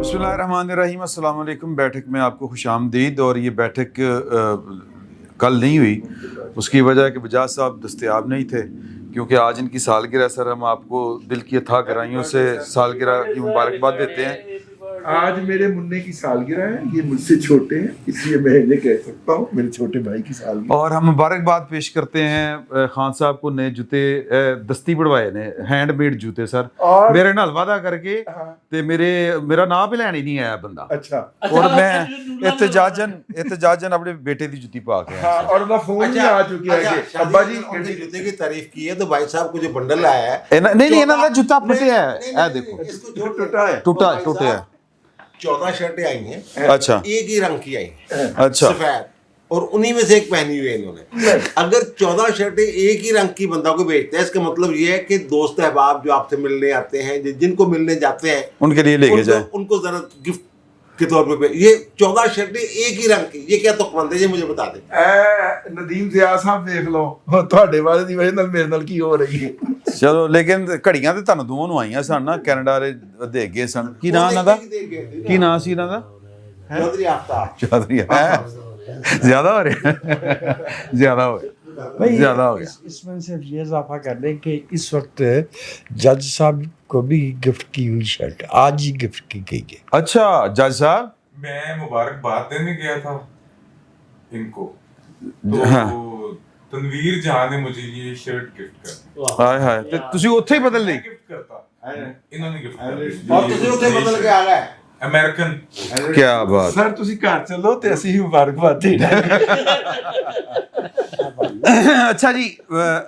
بسم اللہ الرحمن الرحیم، السلام علیکم۔ بیٹھک میں آپ کو خوش آمدید۔ اور یہ بیٹھک کل نہیں ہوئی، اس کی وجہ ہے کہ بجاج صاحب دستیاب نہیں تھے، کیونکہ آج ان کی سالگرہ۔ سر ہم آپ کو دل کی اتھا گہرائیوں سے سالگرہ کی مبارکباد دیتے ہیں۔ آج میرے منع کی سالگرہ ہے، یہ مجھ سے چھوٹے ہیں اس لیے میں انہیں کہہ سکتا ہوں میرے چھوٹے بھائی کی سالگرہ۔ اور ہم مبارکباد پیش کرتے ہیں خان صاحب کو، نئے جوتے دستی بڑوائے نے، ہینڈ میڈ جوتے سر، میرے نال وعدہ کر کے تے میرا نام پہ لینے نہیں آیا بندہ۔ اچھا، اور میں احتجاجن اپنے بیٹے دی جوتی پا کے آیا۔ اور میں فون بھی آ چکی ہے کہ ابا جی جوتے کی تعریف کی ہے تو بھائی صاحب کو جو بنڈل آیا ہے، نہیں انہاں دا جوتا پھٹیا ہے، اے دیکھو اس کو ٹوٹا ہے، ٹوٹا ہے۔ 14 شرٹیں آئی ہیں، اچھا ایک ہی رنگ کی آئی ہیں، اچھا، سفید، اور انہی میں سے ایک پہنی ہوئی ہے انہوں نے۔ اگر 14 شرٹیں ایک ہی رنگ کی بندہ کو بیچتے ہیں، اس کا مطلب یہ ہے کہ دوست احباب جو آپ سے ملنے آتے ہیں، جن کو ملنے جاتے ہیں، ان کے لیے لے کے جائیں، ان کو ذرا گفٹ کے طور پہ یہ 14 شرٹیں ایک ہی رنگ کی، یہ کیا تقمند ہے؟ یہ مجھے بتا دیں۔ اے ندیم ضیاء صاحب دیکھ لو تواڈے والے دی وجہ نال میرے نال کی ہو رہی ہے۔ چلو لیکن گھڑیاں تے تانوں دوواں نوں آئیاں سن نا، کینیڈا دے دے گئے سن۔ کی نام انہاں دا؟ کی نام سی انہاں دا؟ چودھری آفتاب۔ چودھری زیادہ ہو رہے زیادہ ہو گیا۔ اس میں صرف یہ اضافہ کر دیں کہ اس وقت جج صاحب کو بھی گفٹ کی ہوئی شرٹ آج ہی گفٹ کی گئی ہے۔ اچھا جج صاحب، میں مبارکباد دینے گیا تھا ان کو، تو تنویر جہاں نے مجھے یہ شرٹ گفٹ کر ہائے ہائے، تے تسی اوتھے ہی بدل لئی؟ گفٹ کرتا انہوں نے گفٹ کر دی، اور تسی اتنے بدل کے آ گئے۔ امریکن۔ کیا بات۔ سر تسی گھر چلو تے اسی ہی مبارکباد دینا۔ اچھا جی،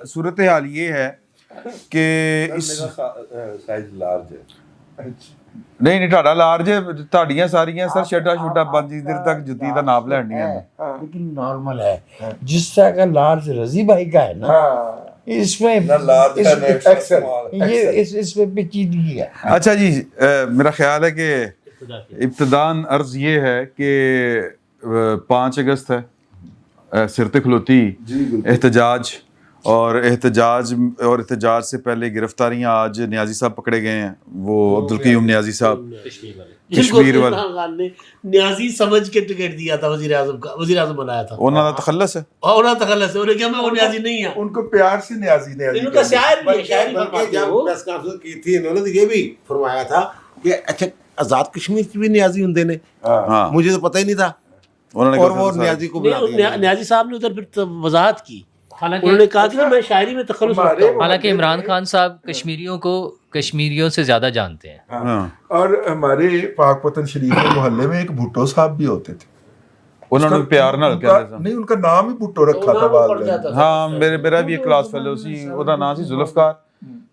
صورتحال یہ ہے کہ اس سائز لارج ہے۔ نہیں ٹھاڈا لارج ہے، تہاڈیاں ساریاں سر شرٹا شوٹا بند جی دیر تک جُتی دا ناپ لینی ہے۔ لیکن نارمل ہے، جس طرح کا لارج رضی بھائی کا ہے نا، اس میں یہ اس میں پیچیدگی ہے۔ اچھا جی، میرا خیال ہے کہ ابتداً عرض یہ ہے کہ 5 اگست ہے، صرت کھلوتی احتجاج، اور احتجاج سے پہلے گرفتاریاں۔ آج نیازی صاحب پکڑے گئے ہیں، وہ عبدالقیوم نیازی صاحب کشمیر والے، خان نے نیازی سمجھ کے ٹکٹ دیا تھا، وزیر اعظم کا، وزیر اعظم بنایا تھا۔ انہوں نے تخلص ہے، اور انہوں نے تخلص ہے، انہوں نے کہا میں وہ نیازی نہیں ہوں، ان کو پیار سے نیازی ان کا شاعر بھی ہے، شاعری بلکہ فرماتے جب ہو۔ پریس کانفرنس کی تھی انہوں نے یہ بھی فرمایا تھا کہ اچھا آزاد کشمیر کی بھی نیازی ہوں نے، ہاں مجھے تو پتہ ہی نہیں تھا، انہوں نے اور کہا وہ نیازی کو بلا دیا۔ نیازی صاحب نے ادھر پھر وضاحت کی، انہوں نے کہا کہ میں شاعری میں تخلص رکھتا ہوں۔ حالانکہ عمران خان صاحب کشمیریوں کو کشمیریوں سے زیادہ جانتے ہیں۔ ہاں، اور ہمارے پاک وطن شریف کے محلے میں ایک بھٹو صاحب بھی ہوتے تھے، انہوں نے پیار نال کہتے سن۔ نہیں ان کا نام ہی بھٹو رکھا تھا بعد میں۔ ہاں میرا بھی ایک کلاس فیلو سی، ਉਹਦਾ ਨਾਮ ਸੀ ਜ਼ੁਲਫਕਾਰ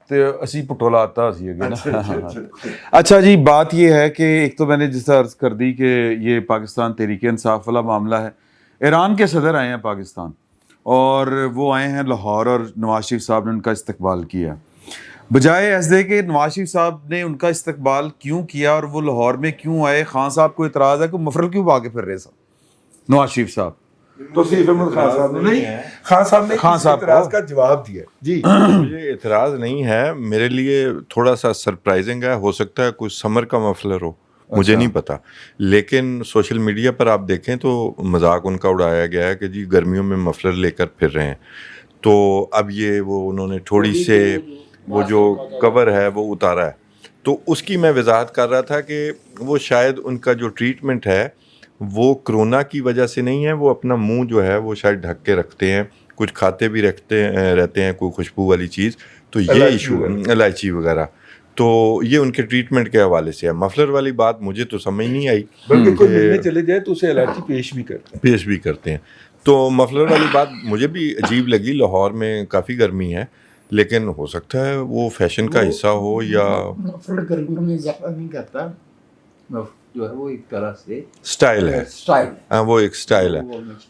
ਤੇ ਅਸੀਂ پٹو لاتا سی اگے نا۔ اچھا جی، بات یہ ہے کہ ایک تو میں نے جس طرح عرض کر دی کہ یہ پاکستان تحریک انصاف والا معاملہ ہے۔ ایران کے صدر آئے ہیں پاکستان، اور وہ آئے ہیں لاہور، اور نواز شریف صاحب نے ان کا استقبال کیا۔ بجائے ایسے کہ نواز شریف صاحب نے ان کا استقبال کیوں کیا اور وہ لاہور میں کیوں آئے، خان صاحب کو اعتراض ہے کہ مفرل کیوں بھاگے پھر رہے صاحب نواز شریف صاحب۔ توصیف احمد خان صاحب نے نہیں، خان صاحب نے اس اعتراض کا جواب دیا۔ جی مجھے اعتراض نہیں ہے، میرے لیے تھوڑا سا سرپرائزنگ ہے، ہو سکتا ہے کوئی سمر کا مفلر ہو، مجھے نہیں پتا، لیکن سوشل میڈیا پر آپ دیکھیں تو مذاق ان کا اڑایا گیا ہے کہ جی گرمیوں میں مفلر لے کر پھر رہے ہیں، تو اب یہ وہ انہوں نے تھوڑی سے وہ جو کور ہے وہ اتارا ہے، تو اس کی میں وضاحت کر رہا تھا کہ وہ شاید ان کا جو ٹریٹمنٹ ہے وہ کرونا کی وجہ سے نہیں ہے، وہ اپنا منہ جو ہے وہ شاید ڈھک کے رکھتے ہیں، کچھ کھاتے بھی رہتے ہیں کوئی خوشبو والی چیز، تو یہ ایشو ہے الائچی وغیرہ، تو یہ ان کے ٹریٹمنٹ کے حوالے سے ہے۔ مفلر والی بات مجھے تو سمجھ نہیں آئی، بلکہ کوئی ملنے چلے جائے تو اسے الائچی پیش بھی کرتے ہیں۔ تو مفلر والی بات مجھے بھی عجیب لگی، لاہور میں کافی گرمی ہے، لیکن ہو سکتا ہے وہ فیشن کا حصہ ہو یا مفرد گرمیوں میں اضافہ نہیں کرتا، جو ہے وہ ایک طرح سے سٹائل ہے، وہ ایک سٹائل ہے،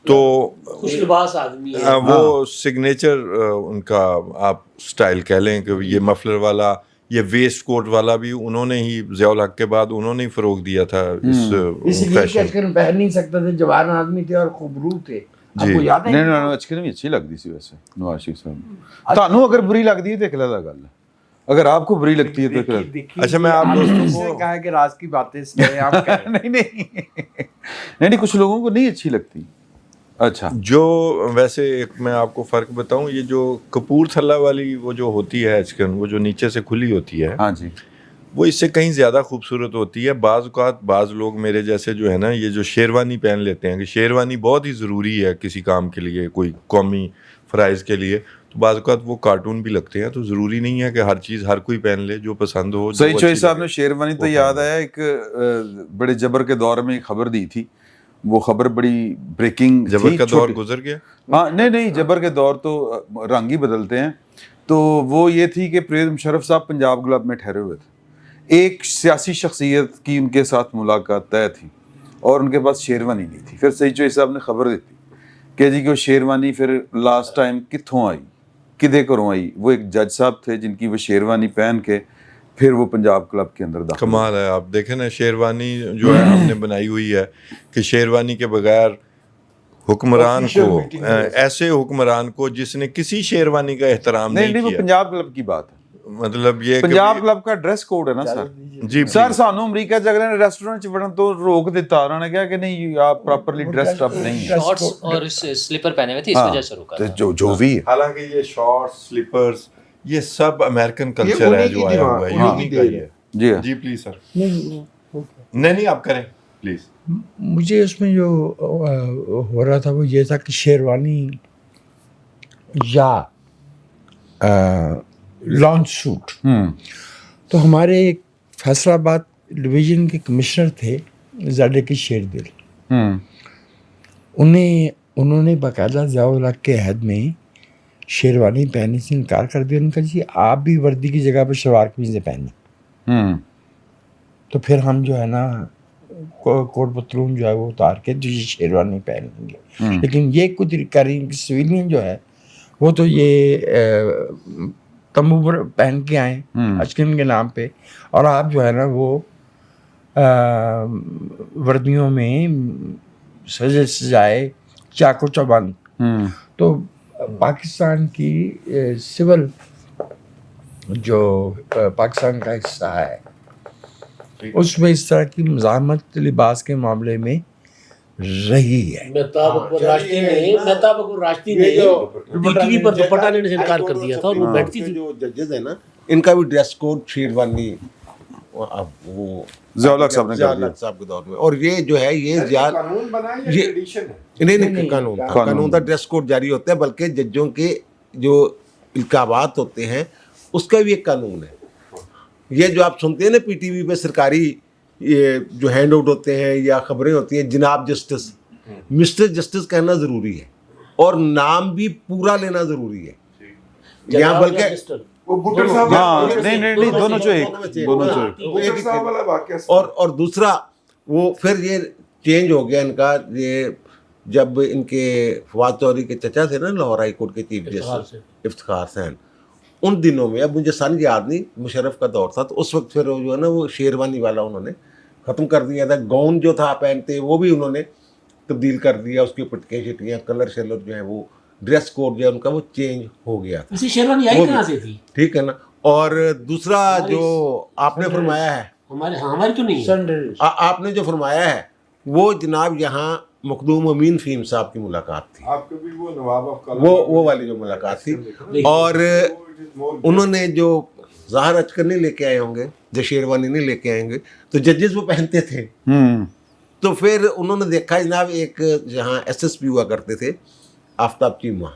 تو خوش لباس آدمی ہے، وہ سگنیچر ان کا آپ سٹائل کہہ لیں کہ یہ مفلر والا، یہ ویسٹ کوٹ والا بھی انہوں نے ہی ضیاء الحق کے بعد انہوں نے ہی فروغ دیا تھا اس لیے کہ اچکن پہن نہیں سکتا تھے، جوان آدمی تھے اور خوبرو تھے۔ جی نہیں اچکن بھی اچھی لگتی سی ویسے نواز شریف صاحب، تانوں اگر بری لگتی ہے تو ایک علیحدہ گل ہے، اگر آپ کو بری لگتی ہے تو پھر اچھا میں آپ دوستوں سے کو کہا کہ راز کی باتیں اس میں آپ کریں. نہیں کچھ لوگوں کو نہیں اچھی لگتی. اچھا جو ویسے ایک میں آپ کو فرق بتاؤں, یہ جو کپور تھلا والی وہ جو ہوتی ہے چکن, وہ جو نیچے سے کھلی ہوتی ہے, ہاں جی, وہ اس سے کہیں زیادہ خوبصورت ہوتی ہے. بعض اوقات بعض لوگ میرے جیسے جو ہے نا, یہ جو شیروانی پہن لیتے ہیں کہ شیروانی بہت ہی ضروری ہے کسی کام کے لیے, کوئی قومی فرائض کے لیے, تو بعض اوقات وہ کارٹون بھی لگتے ہیں. تو ضروری نہیں ہے کہ ہر چیز ہر کوئی پہن لے, جو پسند ہو. صحیح چوائس صاحب نے شیروانی تو یاد آیا, ایک بڑے جبر کے دور میں ایک خبر دی تھی, وہ خبر بڑی بریکنگ جبر کا دور گزر گیا. ہاں نہیں جبر کے دور تو رنگ ہی بدلتے ہیں. تو وہ یہ تھی کہ پرویز مشرف صاحب پنجاب کلب میں ٹھہرے ہوئے تھے, ایک سیاسی شخصیت کی ان کے ساتھ ملاقات طے تھی اور ان کے پاس شیروانی نہیں تھی. پھر سعید چوئی صاحب نے خبر دی تھی کہ جی کہ وہ شیروانی پھر لاسٹ ٹائم کتھوں آئی, کدے کروں آئی. وہ ایک جج صاحب تھے جن کی وہ شیروانی پہن کے پھر وہ پنجاب کلب کے اندر داخل. کمال ہے. آپ دیکھیں نا, شیروانی جو ہے ہم نے بنائی ہوئی ہے کہ شیروانی کے بغیر حکمران کو, ایسے حکمران کو جس نے کسی شیروانی کا احترام نہیں وہ کیا. پنجاب کلب کی بات ہے, مطلب یہ پنجاب کلب کا ڈریس کوڈ ہے نا سر. جی سر سانو امریکہ چ اگلے نے ریسٹورینٹ چ وڑن تو روک دیتا, انہوں نے کہا کہ نہیں آپ پراپرلی ڈریسڈ اپ نہیں ہیں. شارٹس اور سلیپر پہنے ہوئے تھے, اس وجہ سے روکا. جو بھی ہے, حالانکہ یہ شارٹس سلیپرز یہ سب امریکن کلچر ہے جو آیا ہوا ہے, یونیک ہے یہ. جی جی پلیز سر. نہیں آپ کریں پلیز. مجھے اس میں جو ہو رہا تھا وہ یہ تھا کہ شیروانی یا لانچ سوٹ. تو ہمارے ایک فیصل آباد ڈویژن کے کمشنر تھے زیڈے کے شیر دل, انہوں نے باقاعدہ ضیاء الحق کے عہد میں شیروانی پہننے سے انکار کر دیا. ان کا جی آپ بھی وردی کی جگہ پہ شلوار قمیضیں پہنیں. تو پھر ہم جو ہے نا کوٹ پتلون جو ہے وہ اتار کے جو شیروانی پہن لیں گے. لیکن یہ کچھ کریں سویلین جو ہے وہ تو یہ تمبو پر پہن کے آئیں اچکن کے نام پہ, اور آپ جو ہے نا وہ وردیوں میں سجے سجائے چاقو چوبند. تو پاکستان کی سول جو پاکستان کا حصہ ہے اس میں اس طرح کی مزاحمت لباس کے معاملے میں رہی ہے. مہتاب اکبر راشدی نے ٹی وی پر دوپٹہ لینے سے انکار کر دیا تھا اور وہ بیٹھتی تھی. جو ججز ہیں نا, ان کا بھی ڈریس کوڈ شیروانی وہ ضیاء الحق صاحب نے ضیاء الحق صاحب کے دور میں. اور یہ جو ہے یہ نہیں قانون تھا, ڈریس کوڈ جاری ہوتا ہے, بلکہ ججوں کے جو القابات ہوتے ہیں اس کا بھی ایک قانون ہے. یہ جو آپ سنتے ہیں نا پی ٹی وی پہ سرکاری یہ جو ہینڈ آؤٹ ہوتے ہیں یا خبریں ہوتی ہیں, جناب جسٹس, مسٹر جسٹس کہنا ضروری ہے اور نام بھی پورا لینا ضروری ہے. یہاں بلکہ اور دوسرا وہ پھر یہ چینج ہو گیا ان کا. یہ جب ان کے فواد چودھری کے چچا تھے نا لاہور ہائی کورٹ کے چیف جسٹس افتخار حسین, ان دنوں میں, اب مجھے سن یاد نہیں, مشرف کا دور تھا, تو اس وقت پھر جو ہے نا وہ شیروانی والا انہوں نے ختم کر دیا تھا. گاؤن جو تھا پہنتے وہ بھی انہوں نے تبدیل کر دیا, اس کی پٹکیں شٹیاں کلر شلر جو ہیں وہ ڈریس کوڈ جو ہے ان کا وہ چینج ہو گیا تھا. اسی شیروانی آئی کہاں سے تھی؟ ٹھیک ہے نا. اور دوسرا جو آپ نے فرمایا ہے, ہماری تو نہیں ہے, آپ نے جو فرمایا ہے وہ جناب یہاں مخدوم امین فہیم صاحب کی ملاقات تھی, آپ کبھی وہ نواب وہ والی جو ملاقات تھی. اور انہوں نے جو ظاہر اچکر نہیں لے کے آئے ہوں گے, جو شیروانی نہیں لے کے آئیں گے, تو ججز وہ پہنتے تھے. تو پھر انہوں نے دیکھا جناب ایک جہاں ایس ایس پی ہوا کرتے تھے آفتاب چیمہ,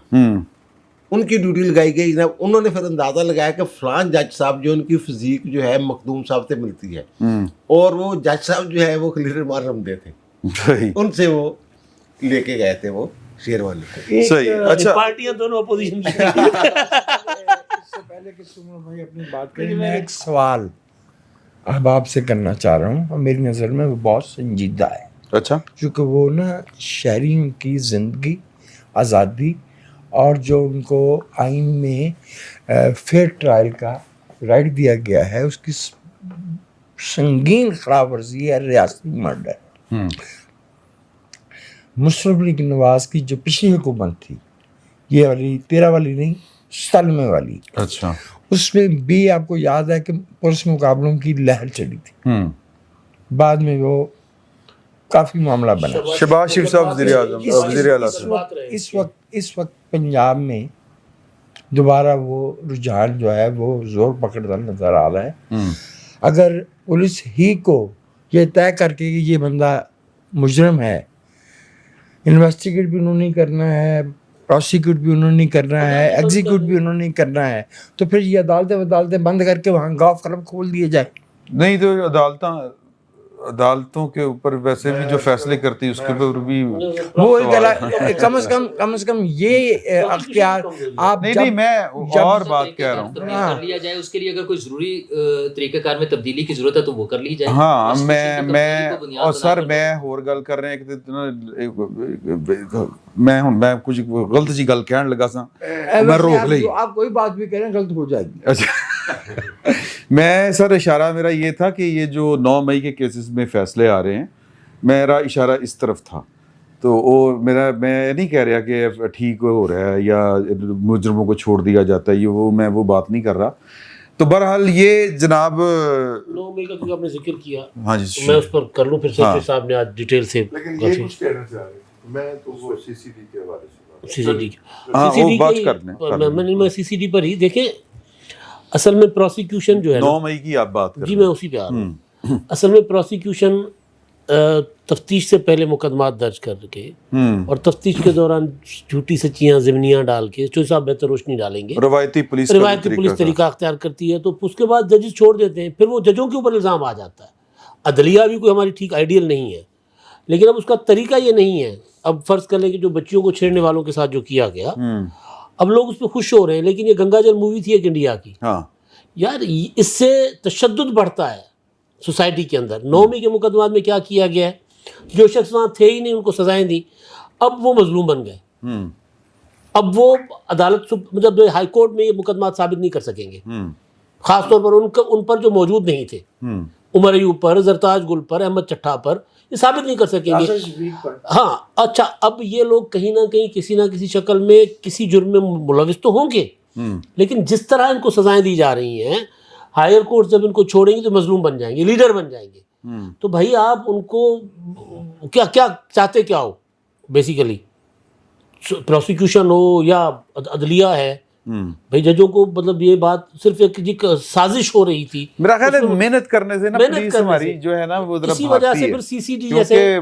ان کی ڈیوٹی لگائی گئی جناب. انہوں نے پھر اندازہ لگایا کہ فلان جج صاحب جو ان کی فزیک جو ہے مخدوم صاحب سے ملتی ہے, اور وہ جج صاحب جو ہے وہ خلیل مار رمدے تھے, ان سے وہ لے کے گئے تھے وہ شیروانی. صحیح. اچھا پارٹیاں دونوں اپوزیشن کی. اس سے پہلے کہ تم بھائی اپنی بات کریں, میں ایک سوال احباب سے کرنا چاہ رہا ہوں, اور میری نظر میں وہ بہت سنجیدہ ہے. اچھا. چونکہ وہ نا شہریوں کی زندگی, آزادی, اور جو ان کو آئین میں فیئر ٹرائل کا رائٹ دیا گیا ہے, اس کی سنگین خلاف ورزی ہے, ریاستی مرڈر. مشرف علی نواز کی جو پچھلی حکومت تھی, یہ والی 13 والی نہیں 97 والی, اچھا, اس میں بھی آپ کو یاد ہے کہ پرس مقابلوں کی لہر چلی تھی، بعد میں وہ کافی معاملہ بنا. شہباز شریف صاحب وزیر اعظم وزیر اعلیٰ صاحب. اس وقت پنجاب میں دوبارہ وہ رجحان جو ہے وہ زور پکڑتا نظر آ رہا ہے. اگر پولیس ہی کو یہ طے کر کے کہ یہ بندہ مجرم ہے، انویسٹیگیٹ بھی انہوں نے کرنا ہے، پروسیکیوٹ بھی انہوں نے کرنا ہے، ایگزیکیوٹ بھی انہوں نے کرنا ہے، تو پھر یہ عدالتیں بند کر کے وہاں گولف کلب کھول دیے جائے. نہیں تو عدالتوں کے اوپر ویسے بھی جو فیصلے کرتی اس کے اوپر بھی وہ کم از کم یہ اختیار آپ نہیں میں اور بات کہہ رہا ہوں. کر لیا جائے اس کے لیے اگر کوئی ضروری طریقہ کار میں تبدیلی کی ضرورت ہے تو وہ کر لی جائے. ہاں میں اور سر میں اور گل کر رہے ہیں کہ میں کچھ غلط جی گل کہن لگا سا میں روک لئی. آپ کوئی بات بھی کریں غلط ہو جائے گی. اچھا میں سر اشارہ میرا یہ تھا کہ یہ جو 9 مئی کے کیسز میں فیصلے آ رہے ہیں، میرا اشارہ اس طرف تھا. تو وہ میں نہیں کہہ رہا کہ ٹھیک ہو رہا ہے یا مجرموں کو چھوڑ دیا جاتا ہے، یہ میں وہ بات نہیں کر رہا. تو بہرحال یہ جناب 9 مئی کا جو آپ نے ذکر کیا، ہاں جی میں اس پر کر لوں پھر سیکرٹری صاحب نے آج ڈیٹیل سے. لیکن یہ کچھ کہنا چاہ رہے ہیں، میں تو وہ سی سی ڈی کے حوالے سے سی سی ڈی ہاں وہ بات کر لیں. میں سی سی ڈی پر ہی دیکھیں، اصل میں پروسیکیوشن جو ہے 9 مئی کی آپ بات کر جی میں اسی پہ آ رہا ہوں. اصل میں پروسیکیوشن تفتیش سے پہلے مقدمات درج کر کے اور تفتیش کے دوران جھوٹی سچیاں ضمنیاں ڈال کے جو صاحب بہتر روشنی ڈالیں گے، روایتی پولیس طریقہ اختیار کرتی ہے، تو اس کے بعد ججز چھوڑ دیتے ہیں. پھر وہ ججوں کے اوپر الزام آ جاتا ہے. عدلیہ بھی کوئی ہماری ٹھیک آئیڈیل نہیں ہے، لیکن اب اس کا طریقہ یہ نہیں ہے. اب فرض کر لیں کہ جو بچیوں کو چھیڑنے والوں کے ساتھ جو کیا گیا، اب لوگ اس پہ خوش ہو رہے ہیں، لیکن یہ گنگا جل مووی تھی ایک انڈیا کی. یار اس سے تشدد بڑھتا ہے سوسائٹی کے اندر. 9 مئی کے مقدمات میں کیا کیا گیا ہے، جو شخص وہاں تھے ہی نہیں ان کو سزائیں دی، اب وہ مظلوم بن گئے. اب وہ عدالت مطلب ہائی کورٹ میں یہ مقدمات ثابت نہیں کر سکیں گے، خاص طور پر ان پر جو موجود نہیں تھے، عمر ایوب پر، زرتاج گل پر، احمد چٹھا پر، یہ ثابت نہیں کر سکیں گے. ہاں اچھا، اب یہ لوگ کہیں نہ کہیں کسی نہ کسی شکل میں کسی جرم میں ملوث تو ہوں گے، لیکن جس طرح ان کو سزائیں دی جا رہی ہیں، ہائر کورٹ جب ان کو چھوڑیں گے تو مظلوم بن جائیں گے، لیڈر بن جائیں گے. تو بھائی آپ ان کو کیا چاہتے کیا ہو؟ بیسیکلی پروسیکیوشن ہو یا عدلیہ ہے، بھائی ججوں کو مطلب یہ بات صرف ایک سازش ہو رہی تھی. میرا خیال ہے محنت کرنے سے نا پولیس ہماری جو ہے نا وہ ذرا اسی وجہ سے پھر سی سی ڈی جیسے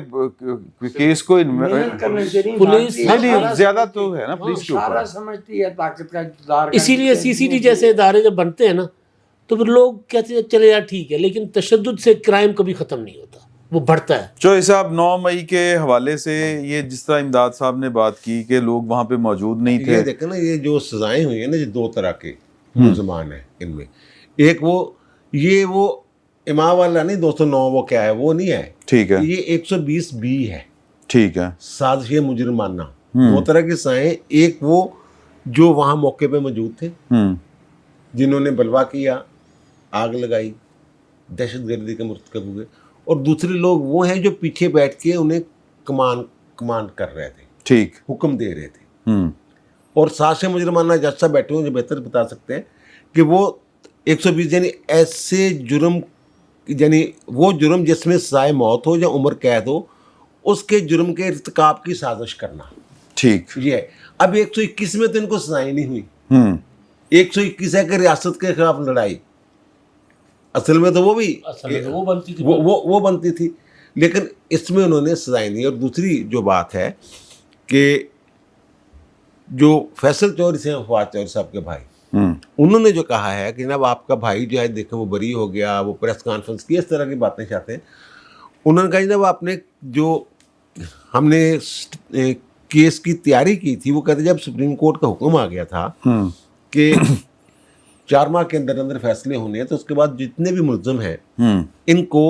کیس کو پولیس زیادہ تو ہے نا پولیس کے اوپر سمجھتی ہے طاقت کا اقتدار. اسی لیے سی سی ڈی جیسے ادارے جب بنتے ہیں نا تو پھر لوگ کہتے ہیں چلے یار ٹھیک ہے، لیکن تشدد سے کرائم کبھی ختم نہیں ہوتا، وہ بڑھتا ہے. چوہے صاحب 9 مئی کے حوالے سے یہ جس طرح امداد صاحب نے بات کی کہ لوگ وہاں پہ موجود نہیں تھے. یہ دیکھیں نا، یہ جو سزائیں ہوئی ہیں نا، یہ 2 طرح کے ملزمان ہیں ان میں. ایک وہ امام والا نہیں 209 وہ کیا ہے وہ نہیں ہے، ٹھیک ہے، یہ 120 بی ہے، ٹھیک ہے، سازش مجرمانہ. 2 طرح کی سزائیں، ایک وہ جو وہاں موقع پہ موجود تھے، جنہوں نے بلوا کیا، آگ لگائی، دہشت گردی کے مرتکب ہوئے، اور دوسرے لوگ وہ ہیں جو پیچھے بیٹھ کے انہیں کمانڈ کر رہے تھے، ٹھیک، حکم دے رہے تھے. اور سازش مجرمانہ جج صاحب بیٹھے ہوئے جو بہتر بتا سکتے ہیں کہ وہ 120 یعنی ایسے جرم، یعنی وہ جرم جس میں سزائے موت ہو یا عمر قید ہو، اس کے جرم کے ارتکاب کی سازش کرنا، ٹھیک، یہ ہے. اب 121 میں تو ان کو سزائیں نہیں ہوئی. 121 ہے کہ ریاست کے خلاف لڑائی، اصل میں تو وہ بھی وہ بنتی تھی، لیکن اس میں انہوں نے سزائیں نہیں. اور دوسری جو بات ہے کہ جو فیصل چودھری سے فواد چودھری صاحب کے بھائی، انہوں نے جو کہا ہے کہ جناب آپ کا بھائی جو ہے دیکھیں وہ بری ہو گیا، وہ پریس کانفرنس کی، اس طرح کی باتیں چاہتے ہیں. انہوں نے کہا جناب آپ نے جو ہم نے کیس کی تیاری کی تھی، وہ کہتے جب سپریم کورٹ کا حکم آ گیا تھا کہ 4 ماہ کے اندر اندر فیصلے ہونے ہیں، تو اس کے بعد جتنے بھی ملزم ہیں ان کو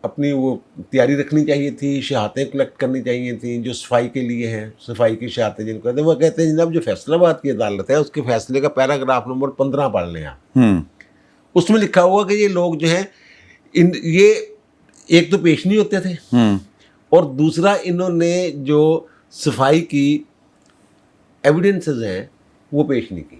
اپنی وہ تیاری رکھنی چاہیے تھی، شہادتیں کلیکٹ کرنی چاہیے تھیں جو صفائی کے لیے ہیں، صفائی کی شہادتیں جن کو کہتے ہیں. وہ کہتے ہیں جناب جو فیصلہ آباد کی عدالت ہے اس کے فیصلے کا پیراگراف نمبر 15 پڑھ لیں آپ. اس میں لکھا ہوا کہ یہ لوگ جو ہیں یہ ایک تو پیش نہیں ہوتے تھے، اور دوسرا انہوں نے جو صفائی کی ایویڈنسز ہیں وہ پیش نہیں کی.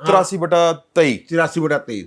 83/23, 83/23,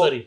sorry।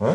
ਹੈਂ?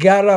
11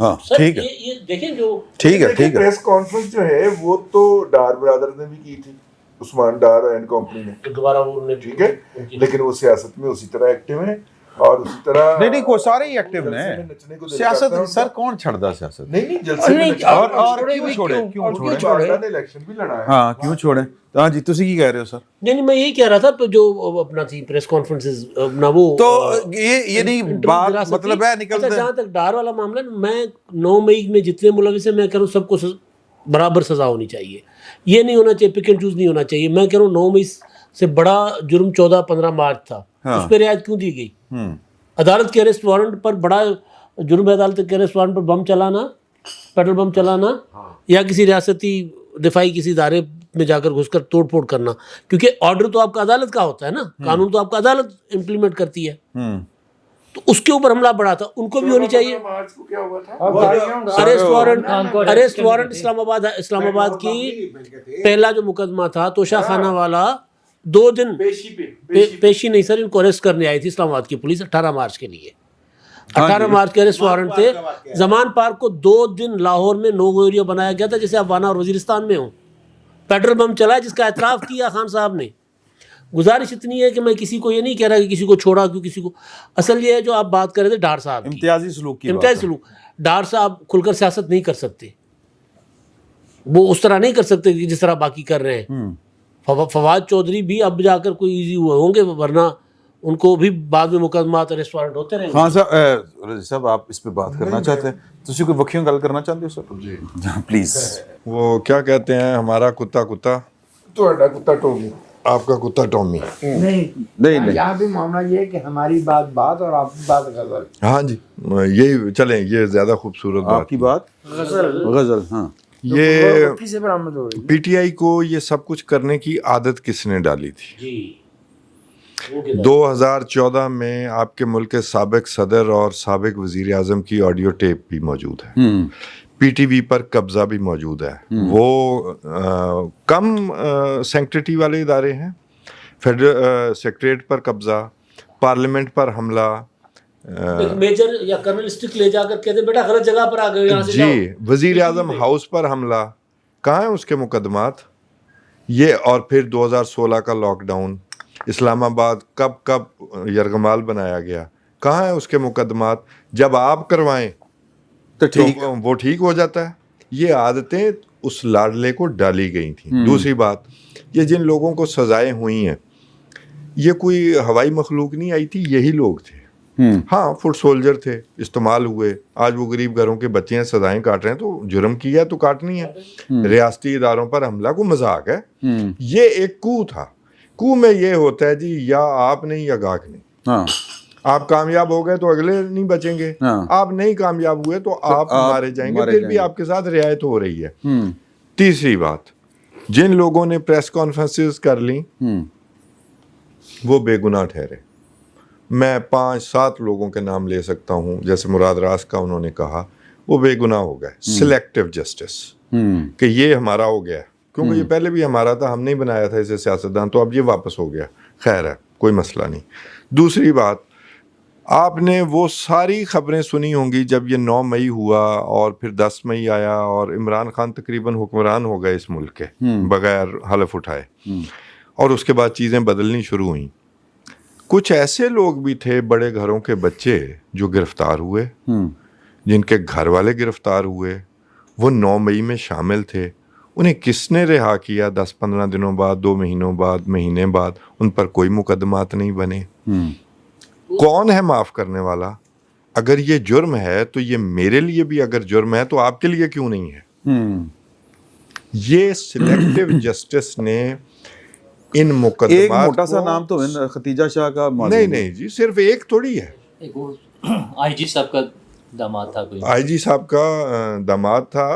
ہاں سر ٹھیک ہے یہ دیکھیں جو ٹھیک ہے ٹھیک ہے. پریس کانفرنس جو ہے وہ تو ڈار برادر نے بھی کی تھی, عثمان ڈار اینڈ کمپنی نے, دوبارہ وہ انہوں نے ٹھیک ہے, لیکن وہ سیاست میں اسی طرح ایکٹیو ہیں اور اسی طرح نہیں کوئی سارے ہی ایکٹیو جلسے میں ہیں. نچنے کو دل سیاست کرتا ہے سر کون چھڑدا سیاست؟ نہیں جلسے میں نچنے اور کو کیوں چھوڑے کیوں چھوڑے؟ نے الیکشن بھی لڑا ہے. ہاں کیوں چھوڑے؟ ہاں جی تسی کی کہہ رہے ہو سر؟ نہیں میں یہی کہہ رہا تھا جو اپنا تھی پریس کانفرنسز اپنا وہ تو یہ نہیں بات مطلب ہے نکلتے جہاں تک ڈار والا معاملہ ہے, میں 9 مئی میں جتنے ملوث ہیں میں کہہ رہا ہوں سب کو برابر سزا ہونی چاہیے. یہ نہیں ہونا چاہیے, پک اینڈ چوز نہیں ہونا چاہیے. میں کہہ رہا ہوں 9 مئی سے بڑا جرم 14-15 مارچ تھا, اس پہ رعایت کیوں دی گئی؟ عدالت کے اریسٹ وارنٹ پر بڑا جرم ہے عدالت کے اریسٹ وارنٹ پر بم چلانا, پیٹرول بم چلانا, یا کسی ریاستی دفاعی کسی ادارے میں جا کر گھس کر توڑ پھوڑ کرنا, کیونکہ آرڈر تو آپ کا عدالت کا ہوتا ہے نا, قانون تو آپ کا عدالت امپلیمنٹ کرتی ہے. تو اس کے اوپر حملہ بڑھا تھا, ان کو بھی ہونی چاہیے. مارچ کو کیا ہوا تھا؟ اریسٹ وارنٹ اسلام آباد کی پہلا جو مقدمہ تھا توشہ خانہ والا 2 دن پیشی نہیں سر, ان کو اریسٹ کرنے آئی تھی اسلام آباد کی پولیس 18 مارچ کے لیے. 18 مارچ کے اریسٹ وارنٹ تھے. زمان پارک کو 2 دن لاہور میں نو گو ایریا بنایا گیا تھا جیسے آپ وانا اور وزیرستان میں ہوں. پیٹرول بم چلا جس کا اعتراف کیا خان صاحب نے. گزارش اتنی ہے کہ میں کسی کو یہ نہیں کہہ رہا کہ کسی کو چھوڑا کیوں کسی کو, اصل یہ ہے جو آپ بات کر رہے تھے ڈار صاحب کی, امتیازی سلوک کی امتیازی سلوک. ڈار صاحب کھل کر سیاست نہیں کر سکتے, وہ اس طرح نہیں کر سکتے جس طرح باقی کر رہے ہیں. فواد چودھری بھی اب جا کر کوئی ایزی ہوئے ہوں گے, ورنہ ان کو بھی بعد میں مقدمات اریسٹ وارنٹ ہوتے رہیں گے. ہاں سر صاحب آپ اس پہ بات کرنا چاہتے ہیں, تسی کوئی وکیوں گل کرنا چاہتے ہو سر؟ جی پلیز. وہ کیا کہتے ہیں, ہمارا کتا کتا تہاڈا کتا ٹومی, آپ کا کتا ٹومی. نہیں یہاں بھی معاملہ یہ ہے کہ ہماری بات اور آپ کی بات غزل. ہاں جی یہی چلیں, یہ زیادہ خوبصورت آپ کی بات غزل. ہاں یہ کسی برآمد ہو رہی پی ٹی آئی کو یہ سب کچھ کرنے کی عادت کس نے ڈالی تھی؟ جی 2014 میں آپ کے ملک کے سابق صدر اور سابق وزیر اعظم کی آڈیو ٹیپ بھی موجود ہے, پی ٹی وی پر قبضہ بھی موجود ہے. وہ کم سینکٹریٹی والے ادارے ہیں, فیڈرل سیکریٹریٹ پر قبضہ, پارلیمنٹ پر حملہ, ایک میجر یا کرنل اسٹک لے جا کر کہتے بیٹا غلط جگہ پر آ گئے یہاں سے جاؤ. جی وزیر اعظم ہاؤس پر حملہ, کہاں ہیں اس کے مقدمات؟ یہ اور پھر 2016 کا لاک ڈاؤن, اسلام آباد کب یرغمال بنایا گیا, کہاں ہیں اس کے مقدمات؟ جب آپ کروائیں تو وہ ٹھیک ہو جاتا ہے. یہ عادتیں اس لاڈلے کو ڈالی گئی تھیں. دوسری بات, یہ جن لوگوں کو سزائیں ہوئی ہیں یہ کوئی ہوائی مخلوق نہیں آئی تھی, یہی لوگ تھے. ہاں فٹ سولجر تھے, استعمال ہوئے. آج وہ غریب گھروں کے بچے ہیں, سزائیں کاٹ رہے ہیں, تو جرم کیا تو کاٹنی ہے. ریاستی اداروں پر حملہ کو مذاق ہے. یہ ایک کو تھا. کو میں یہ ہوتا ہے جی یا آپ نہیں یا گاہک نہیں. آپ کامیاب ہو گئے تو اگلے نہیں بچیں گے, آپ نہیں کامیاب ہوئے تو آپ مارے جائیں گے, پھر بھی آپ کے ساتھ رعایت ہو رہی ہے. تیسری بات, جن لوگوں نے پریس کانفرنسز کر لیں وہ بے گناہ ٹھہرے. میں 5-7 لوگوں کے نام لے سکتا ہوں, جیسے مراد راس کا انہوں نے کہا, وہ بے گناہ ہو گئے. سلیکٹیو جسٹس کہ یہ ہمارا ہو گیا, کیونکہ یہ پہلے بھی ہمارا تھا, ہم نہیں بنایا تھا اسے سیاستدان, تو اب یہ واپس ہو گیا, خیر ہے کوئی مسئلہ نہیں. دوسری بات, آپ نے وہ ساری خبریں سنی ہوں گی جب یہ 9 مئی ہوا اور پھر 10 مئی آیا اور عمران خان تقریباً حکمران ہو گئے اس ملک کے بغیر حلف اٹھائے, اور اس کے بعد چیزیں بدلنی شروع ہوئیں. کچھ ایسے لوگ بھی تھے, بڑے گھروں کے بچے جو گرفتار ہوئے, جن کے گھر والے گرفتار ہوئے, وہ 9 مئی میں شامل تھے. انہیں کس نے رہا کیا 10-15 دنوں بعد, 2 مہینوں بعد, مہینے بعد؟ ان پر کوئی مقدمات نہیں بنے. کون ہے معاف کرنے والا؟ اگر یہ جرم ہے تو یہ میرے لیے بھی اگر جرم ہے تو آپ کے لیے کیوں نہیں ہے؟ یہ سلیکٹیو جسٹس نے ان مقدمات ایک موٹا سا نام تو ختیجہ شاہ کا نہیں جی, صرف ایک تھوڑی ہے. آئی جی صاحب کا داماد تھا, کوئی آئی جی صاحب کا داماد تھا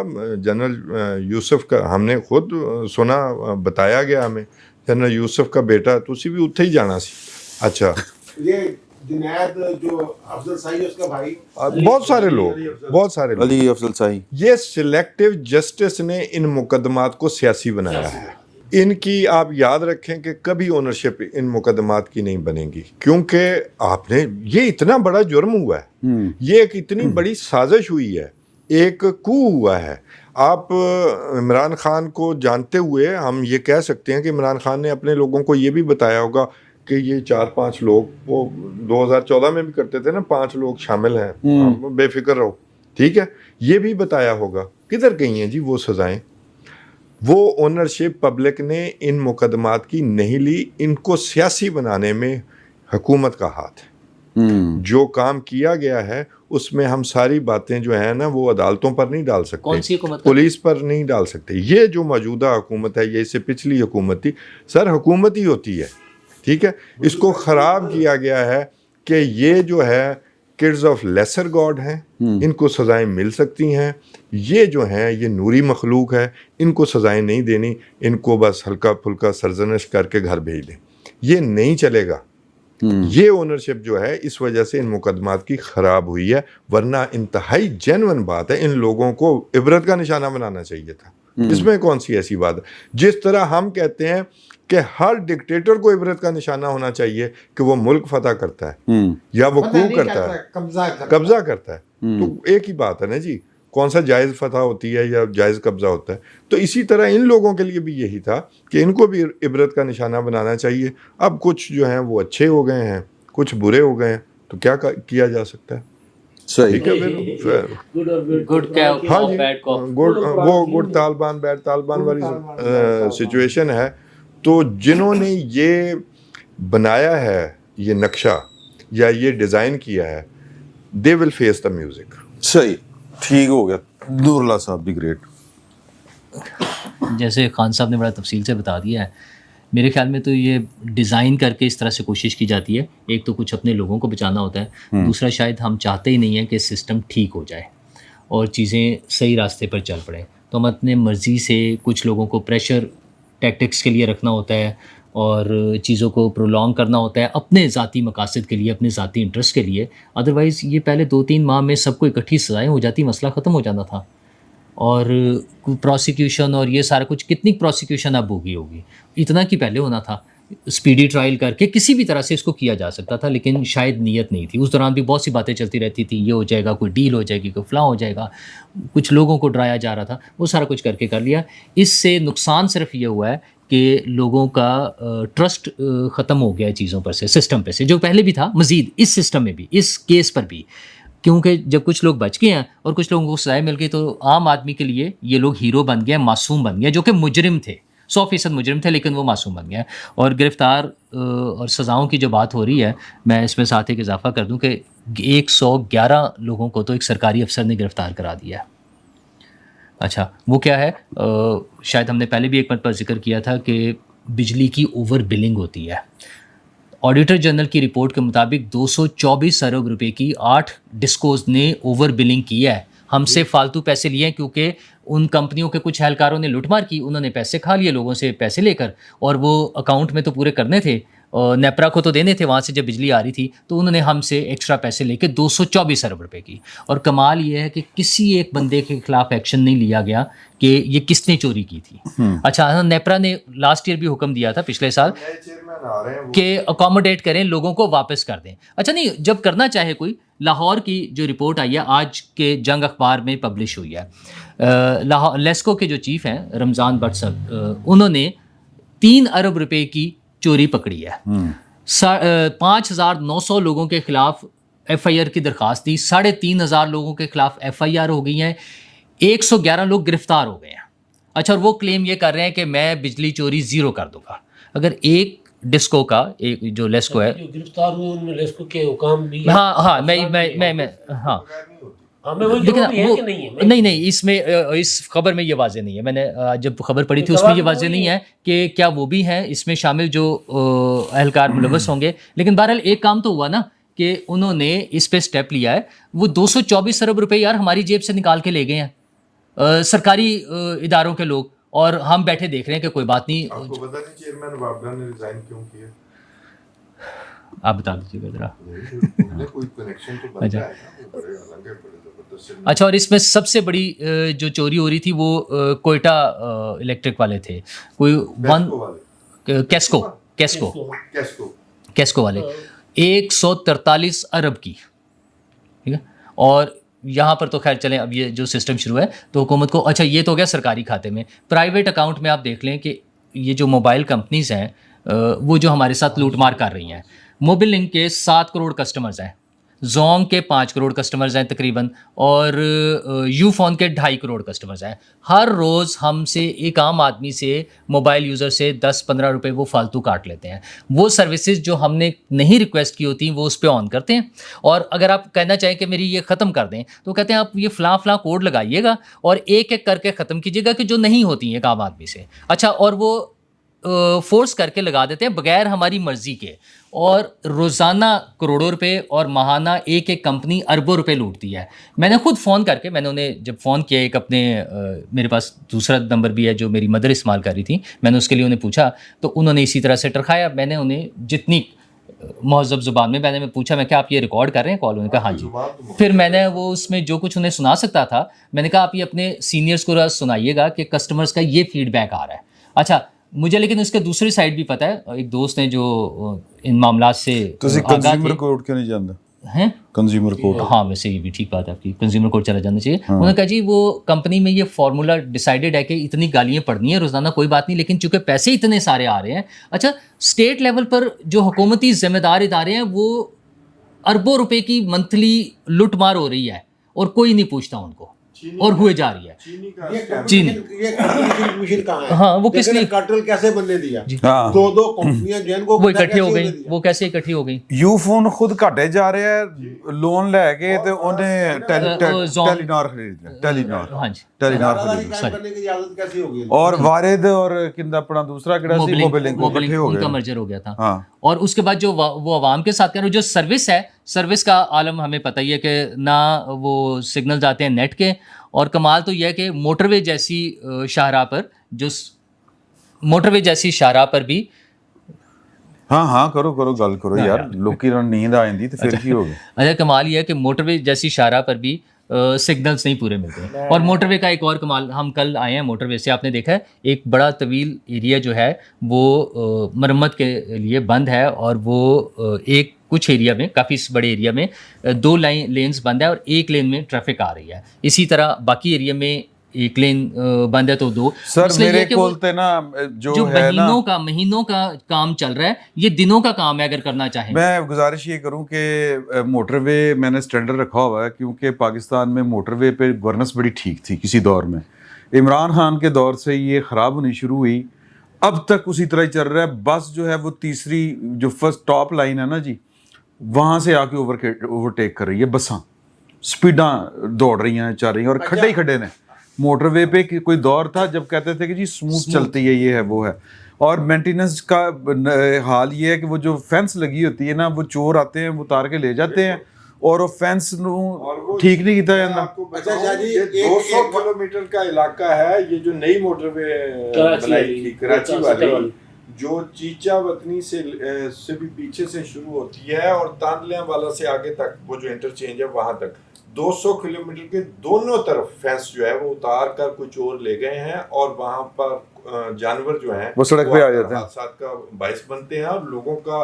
جنرل یوسف کا, ہم نے خود سنا, بتایا گیا ہمیں, جنرل یوسف کا بیٹا, تو اسی بھی اتھے ہی جانا سی. اچھا یہ جنید جو افضل سائی اس کا بھائی, بہت سارے لوگ علی افضل سائی. یہ سلیکٹیو جسٹس نے ان مقدمات کو سیاسی بنایا ہے. ان کی آپ یاد رکھیں کہ کبھی اونرشپ ان مقدمات کی نہیں بنے گی, کیونکہ آپ نے, یہ اتنا بڑا جرم ہوا ہے, یہ ایک اتنی بڑی سازش ہوئی ہے, ایک کو ہوا ہے. آپ عمران خان کو جانتے ہوئے ہم یہ کہہ سکتے ہیں کہ عمران خان نے اپنے لوگوں کو یہ بھی بتایا ہوگا کہ یہ 4-5 لوگ، وہ 2014 میں بھی کرتے تھے نا، 5 لوگ شامل ہیں، بے فکر رہو، ٹھیک ہے، یہ بھی بتایا ہوگا. کدھر گئی ہیں جی وہ سزائیں؟ وہ اونرشپ پبلک نے ان مقدمات کی نہیں لی. ان کو سیاسی بنانے میں حکومت کا ہاتھ ہے. جو کام کیا گیا ہے اس میں ہم ساری باتیں جو ہیں نا وہ عدالتوں پر نہیں ڈال سکتے، کون سی حکومت؟ پولیس پر نہیں ڈال سکتے. یہ جو موجودہ حکومت ہے، یہ اس سے پچھلی حکومت تھی، سر حکومت ہی ہوتی ہے، ٹھیک ہے. اس کو خراب کیا گیا ہے کہ یہ جو ہے کڈز آف لیسر گاڈ ہیں، ان کو سزائیں مل سکتی ہیں. یہ جو ہیں یہ نوری مخلوق ہے، ان کو سزائیں نہیں دینی، ان کو بس ہلکا پھلکا سرزنش کر کے گھر بھیج دیں. یہ نہیں چلے گا. یہ اونرشپ جو ہے اس وجہ سے ان مقدمات کی خراب ہوئی ہے، ورنہ انتہائی جینون بات ہے، ان لوگوں کو عبرت کا نشانہ بنانا چاہیے تھا. اس میں کون سی ایسی بات ہے؟ جس طرح ہم کہتے ہیں کہ ہر ڈکٹیٹر کو عبرت کا نشانہ ہونا چاہیے کہ وہ ملک فتح کرتا ہے یا وہ کو کرتا ہے، قبضہ کرتا ہے، تو ایک ہی بات ہے نا جی، کون سا جائز فتح ہوتی ہے یا جائز قبضہ ہوتا ہے. تو اسی طرح ان لوگوں کے لیے بھی یہی تھا کہ ان کو بھی عبرت کا نشانہ بنانا چاہیے. اب کچھ جو ہیں وہ اچھے ہو گئے ہیں، کچھ برے ہو گئے ہیں، تو کیا کیا جا سکتا ہے؟ صحیح. گڈ کاپ ہاں جی، بیڈ کاپ. وہ گڈ طالبان بیڈ طالبان والی سچویشن ہے. تو جنہوں نے یہ بنایا ہے، یہ نقشہ یا یہ ڈیزائن کیا ہے، دے ول فیس دا میوزک. صحیح، ٹھیک ہو گیا. نور اللہ صاحب بھی گریٹ. جیسے خان صاحب نے بڑا تفصیل سے بتا دیا ہے، میرے خیال میں تو یہ ڈیزائن کر کے اس طرح سے کوشش کی جاتی ہے. ایک تو کچھ اپنے لوگوں کو بچانا ہوتا ہے، دوسرا شاید ہم چاہتے ہی نہیں ہیں کہ سسٹم ٹھیک ہو جائے اور چیزیں صحیح راستے پر چل پڑیں. تو ہم اپنے مرضی سے کچھ لوگوں کو پریشر ٹیکٹکس کے لیے رکھنا ہوتا ہے اور چیزوں کو پرولونگ کرنا ہوتا ہے اپنے ذاتی مقاصد کے لیے، اپنے ذاتی انٹرسٹ کے لیے. ادروائز یہ پہلے 2-3 ماہ میں سب کو اکٹھی سزائیں ہو جاتی، مسئلہ ختم ہو جانا تھا. اور پروسیکیوشن اور یہ سارا کچھ، کتنی پروسیکیوشن اب ہوگی، اتنا کی پہلے ہونا تھا. اسپیڈی ٹرائل کر کے کسی بھی طرح سے اس کو کیا جا سکتا تھا، لیکن شاید نیت نہیں تھی. اس دوران بھی بہت سی باتیں چلتی رہتی تھی، یہ ہو جائے گا، کوئی ڈیل ہو جائے گی، کوئی فلاں ہو جائے گا، کچھ لوگوں کو ڈرایا جا رہا تھا، وہ سارا کچھ کر لیا. اس سے نقصان صرف یہ ہوا ہے کہ لوگوں کا ٹرسٹ ختم ہو گیا چیزوں پر سے، سسٹم پہ سے، جو پہلے بھی تھا، مزید اس سسٹم میں بھی، اس کیس پر بھی. کیونکہ جب کچھ لوگ بچ گئے ہیں اور کچھ لوگوں کو سزائیں مل گئی تو عام آدمی کے لیے یہ لوگ ہیرو بن گئے، معصوم بن گئے، جو کہ مجرم تھے، 100% مجرم تھے، لیکن وہ معصوم بن گئے. اور گرفتار اور سزاؤں کی جو بات ہو رہی ہے، میں اس میں ساتھ ایک اضافہ کر دوں کہ 111 لوگوں کو تو ایک سرکاری افسر نے گرفتار کرا دیا ہے. اچھا وہ کیا ہے؟ شاید ہم نے پہلے بھی ایک مرتبہ ذکر کیا تھا کہ بجلی کی اوور بلنگ ہوتی ہے. آڈیٹر جنرل کی رپورٹ کے مطابق 224 ارب روپے کی 8 ڈسکوز نے اوور بلنگ کی ہے. ہم سے فالتو پیسے لیے ہیں کیونکہ ان کمپنیوں کے کچھ اہلکاروں نے لوٹ مار کی، انہوں نے پیسے کھا لیے لوگوں سے پیسے لے کر، اور وہ اکاؤنٹ میں تو پورے کرنے تھے، نیپرا کو تو دینے تھے وہاں سے جب بجلی آ رہی تھی، تو انہوں نے ہم سے ایکسٹرا پیسے لے کے 224 ارب روپے کی. اور کمال یہ ہے کہ کسی ایک بندے کے خلاف ایکشن نہیں لیا گیا کہ یہ کس نے چوری کی تھی. اچھا نیپرا نے لاسٹ ایئر بھی حکم دیا تھا پچھلے سال کہ اکوموڈیٹ کریں، لوگوں کو واپس کر دیں. اچھا نہیں، جب کرنا چاہے کوئی، لاہور کی جو رپورٹ آئی ہے آج کے جنگ اخبار میں پبلش ہوئی ہے، لیسکو کے جو چیف ہیں رمضان بٹ صاحب، انہوں نے 3 ارب روپے کی چوری پکڑی ہے. 5900 لوگوں کے خلاف ایف آئی آر کی درخواست دی، 3500 لوگوں کے خلاف ایف آئی آر ہو گئی ہیں، 111 لوگ گرفتار ہو گئے ہیں. اچھا، اور وہ کلیم یہ کر رہے ہیں کہ میں بجلی چوری زیرو کر دوں گا. اگر ایک ڈسکو کا، ایک جو لیسکو ہے، گرفتار ہوئے ان میں لیسکو کے حکام بھی، ہاں میں ہاں نہیں، اس میں اس خبر میں یہ واضح نہیں ہے. میں نے جب خبر پڑھی تھی اس میں یہ واضح نہیں ہے کہ کیا وہ بھی ہیں اس میں شامل جو اہلکار ملوث ہوں گے. لیکن بہرحال ایک کام تو ہوا نا کہ انہوں نے اس پہ سٹیپ لیا ہے. وہ 224 ارب روپے یار ہماری جیب سے نکال کے لے گئے ہیں سرکاری اداروں کے لوگ، اور ہم بیٹھے دیکھ رہے ہیں کہ کوئی بات نہیں. آپ کو پتہ نہیں چیئرمین وابڈا نے ریزائن کیوں کیا؟ آپ بتا دیجیے گا ذرا. کوئی کنیکشن تو بنتا ہے نا. اچھا، اور اس میں سب سے بڑی جو چوری ہو رہی تھی وہ کوئٹہ الیکٹرک والے تھے، کوئی کیسکو والے 143 ارب کی، ٹھیک ہے. اور یہاں پر تو خیر چلیں اب یہ جو سسٹم شروع ہے تو حکومت کو اچھا یہ تو ہو گیا سرکاری کھاتے میں. پرائیویٹ اکاؤنٹ میں آپ دیکھ لیں کہ یہ جو موبائل کمپنیز ہیں وہ جو ہمارے ساتھ لوٹ مار کر رہی ہیں. موبل لنک کے 7 کروڑ کسٹمرز ہیں, زونگ کے 5 کروڑ کسٹمرز ہیں تقریباً, اور یو فون کے 2.5 کروڑ کسٹمرز ہیں. ہر روز ہم سے ایک عام آدمی سے موبائل یوزر سے 10-15 روپے وہ فالتو کاٹ لیتے ہیں. وہ سروسز جو ہم نے نہیں ریکویسٹ کی ہوتی وہ اس پہ آن کرتے ہیں, اور اگر آپ کہنا چاہیں کہ میری یہ ختم کر دیں تو کہتے ہیں آپ یہ فلاں فلاں کوڈ لگائیے گا اور ایک ایک کر کے ختم کیجیے گا, کہ جو نہیں ہوتی ہیں ایک عام آدمی سے. اچھا, اور وہ فورس کر کے لگا دیتے ہیں بغیر ہماری مرضی کے, اور روزانہ کروڑوں روپے اور ماہانہ ایک ایک کمپنی اربوں روپے لوٹتی ہے. میں نے خود فون کر کے, میں نے انہیں جب فون کیا, ایک اپنے میرے پاس دوسرا نمبر بھی ہے جو میری مدر استعمال کر رہی تھی, میں نے اس کے لیے انہیں پوچھا تو انہوں نے اسی طرح سے ٹرکھایا. میں نے انہیں جتنی مہذب زبان میں نے پوچھا, میں کیا آپ یہ ریکارڈ کر رہے ہیں کال؟ انہوں نے کہا ہاں جی. پھر میں نے وہ اس میں جو کچھ انہیں سنا سکتا تھا میں نے کہا آپ یہ اپنے سینئرس کو سنائیے گا کہ کسٹمرز کا یہ فیڈ بیک آ رہا ہے. اچھا, مجھے لیکن اس کے دوسری سائڈ بھی پتہ ہے, ایک دوست ہیں جو ان معاملات سے کنزیومر کورٹ کیوں نہیں جانتے ہیں, کنزیومر کورٹ. ہاں ویسے یہ بھی ٹھیک بات ہے آپ کی, کنزیومر کورٹ چلا جانا چاہیے. انہوں نے کہا جی وہ کمپنی میں یہ فارمولا ڈیسائیڈڈ ہے کہ اتنی گالیاں پڑھنی ہیں روزانہ, کوئی بات نہیں, لیکن چونکہ پیسے اتنے سارے آ رہے ہیں. اچھا, اسٹیٹ لیول پر جو حکومتی ذمہ دار ادارے ہیں وہ اربوں روپے کی منتھلی لٹ مار ہو رہی ہے اور کوئی نہیں پوچھتا ان کو, اور ہوئے جا رہی ہے. چینی ہاں وہ کس لیے کارٹل کیسے بننے دیا؟ ہاں, 2 کمپنیاں جن کو وہ اکٹھے ہو گئی, وہ کیسے اکٹھی ہو گئی؟ یو فون خود گھٹے جا رہے ہیں لون لے کے تے انہیں ٹیلینار خرید لیا, ٹیلینار. ہاں جی, ٹیلینار خرید لیا, کرنے کی اجازت کیسی ہوگی؟ اور وارد اور کندا اپنا دوسرا کیڑا سی موبل لنک اکٹھے ہو ان کا گئے. مرجر ہو گیا تھا. ہاں, اور اس کے بعد جو وہ عوام کے ساتھ کر رہے جو سروس ہے, سروس کا عالم ہمیں پتہ ہی ہے کہ نہ وہ سگنلز آتے ہیں نیٹ کے, اور کمال تو یہ ہے کہ موٹر وے جیسی شاہراہ پر موٹر وے جیسی شاہراہ پر بھی ہاں کرو گل کرو یار, لوکی نیند آ جاندی تے پھر کی ہو گیا. اچھا, کمال یہ ہے کہ موٹر وے جیسی شاہراہ پر بھی سگنلز نہیں پورے ملتے ہیں. اور موٹر وے کا ایک اور کمال, ہم کل آئے ہیں موٹر وے سے, آپ نے دیکھا ہے ایک بڑا طویل ایریا جو ہے وہ مرمت کے لیے بند ہے, اور وہ ایک کچھ ایریا میں, کافی بڑے ایریا میں 2 لینز بند ہے اور 1 لین میں ٹریفک آ رہی ہے. اسی طرح باقی ایریا میں 1 لین بند ہے تو 2. سر میرے کول تے نا جو ہے نا مہینوں کا کام چل رہا ہے, یہ دنوں کا کام ہے اگر کرنا چاہیں. میں گزارش یہ کروں کہ موٹر وے میں نے اسٹینڈرڈ رکھا ہوا ہے, کیونکہ پاکستان میں موٹر وے پہ گورننس بڑی ٹھیک تھی کسی دور میں. عمران خان کے دور سے یہ خراب ہونی شروع ہوئی, اب تک اسی طرح ہی چل رہا ہے. بس جو ہے وہ تیسری جو فرسٹ ٹاپ لائن ہے نا جی, وہاں سے آ کے اوورٹیک کر رہی ہے, بساں سپیڈاں دوڑ رہی ہیں, چل رہی ہیں, اور کھڈے ہی کھڈے نے. موٹر وے پہ کوئی دور تھا جب کہتے تھے کہ جی سموتھ چلتی ہے, یہ ہے وہ ہے. اور مینٹیننس کا حال یہ ہے کہ وہ جو فینس لگی ہوتی ہے نا, وہ چور آتے ہیں, وہ اتار کے لے جاتے ہیں, اور وہ فینس نو ٹھیک نہیں کیتا جاتا. 200 کلومیٹر کا علاقہ ہے یہ جو نئی موٹر وے بنائی تھی کراچی والی, جو چیچا وطنی سے بھی پیچھے سے شروع ہوتی ہے اور تاندلیاں والا سے آگے تک وہ جو انٹرچینج ہے وہاں تک 200 کلومیٹر کے دونوں طرف فینس جو ہے وہ اتار کر کچھ اور لے گئے ہیں, اور وہاں پر جانور جو ہیں وہ سڑک پہ آ جاتے ہیں, حادثات کا باعث بنتے ہیں, اور لوگوں کا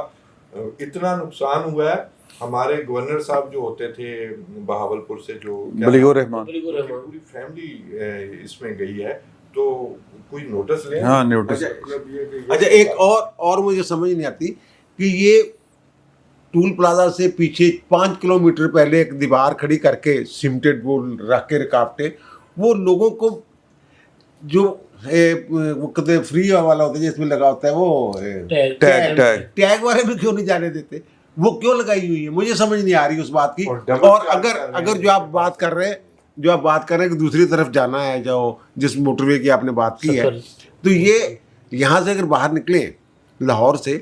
اتنا نقصان ہوا ہے. ہمارے گورنر صاحب جو ہوتے تھے بہاولپور سے, جو بلیغ رحمان, پوری فیملی اس میں گئی ہے, تو کوئی نوٹس لیں. ہاں نوٹس. اچھا, ایک اور مجھے سمجھ نہیں آتی کہ یہ ٹول پلازا سے پیچھے 5 کلومیٹر پہلے ایک دیوار کھڑی کر کے سیمنٹڈ وہ رکھ کے رکاوٹیں, وہ لوگوں کو جو وہ کہتے فری والا ہوتا ہے جس میں لگا ہوتا ہے وہ ٹیگ والے میں کیوں نہیں جانے دیتے؟ وہ کیوں لگائی ہوئی ہے مجھے سمجھ نہیں آ رہی اس بات کی. اور اگر جو آپ بات کر رہے ہیں کہ دوسری طرف جانا ہے, جو جس موٹر وے کی آپ نے بات کی ہے, تو یہ یہاں سے اگر باہر نکلیں لاہور سے,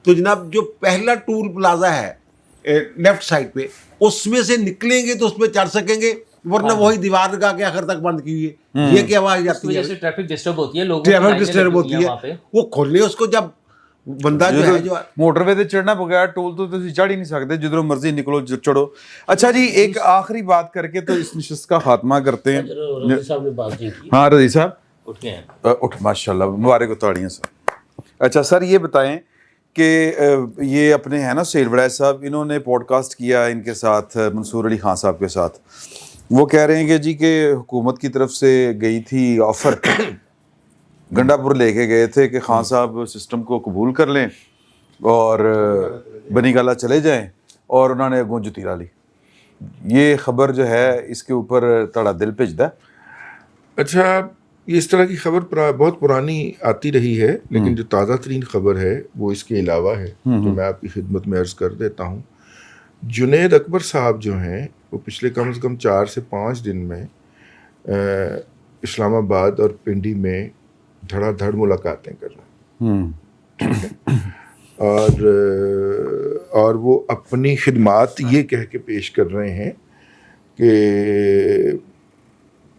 تو جناب جو پہلا ٹول پلازا ہے لیفٹ سائڈ پہ, اس میں سے نکلیں گے تو اس پہ چڑھ سکیں گے, ورنہ وہی دیوار لگا کے آخر تک بند کی ہوئی ہے. یہ کیا آواز جاتی ہے؟ ٹریفک ڈسٹرب ہوتی ہے, ٹریفک ڈسٹرب ہوتی ہے. وہ کھولنے اس کو, جب بندہ جو ہے جو موٹر وے تے چڑھنا بغیر ٹول تو تسی چڑھ ہی نہیں سکتے, جدھروں مرضی نکلو چڑھو. اچھا جی, ایک آخری بات کر کے تو اس نشست کا خاتمہ کرتے ہیں. رضی صاحب نے بات کی. ہاں رضی صاحب اٹھ گئے ہیں, اٹھ ماشاء اللہ, مبارک ہو تاڑیاں سر. اچھا سر, یہ بتائیں کہ یہ اپنے ہیں نا سیل وڑائے صاحب, انہوں نے پوڈ کاسٹ کیا ان کے ساتھ, منصور علی خان صاحب کے ساتھ, وہ کہہ رہے ہیں کہ جی کہ حکومت کی طرف سے گئی تھی آفر، گنڈا پور لے کے گئے تھے کہ خان صاحب سسٹم کو قبول کر لیں اور بنی گالا چلے جائیں، اور انہوں نے اگوں جتی لا لی. یہ خبر جو ہے اس کے اوپر تھوڑا دل بھجدا ہے. اچھا، یہ اس طرح کی خبر بہت پرانی آتی رہی ہے، لیکن جو تازہ ترین خبر ہے وہ اس کے علاوہ ہے جو میں آپ کی خدمت میں عرض کر دیتا ہوں. جنید اکبر صاحب جو ہیں وہ پچھلے کم از کم 4 سے 5 دن میں اسلام آباد اور پنڈی میں دھڑا دھڑ ملاقاتیں کر رہے ہیں، اور وہ اپنی خدمات یہ کہہ کے پیش کر رہے ہیں کہ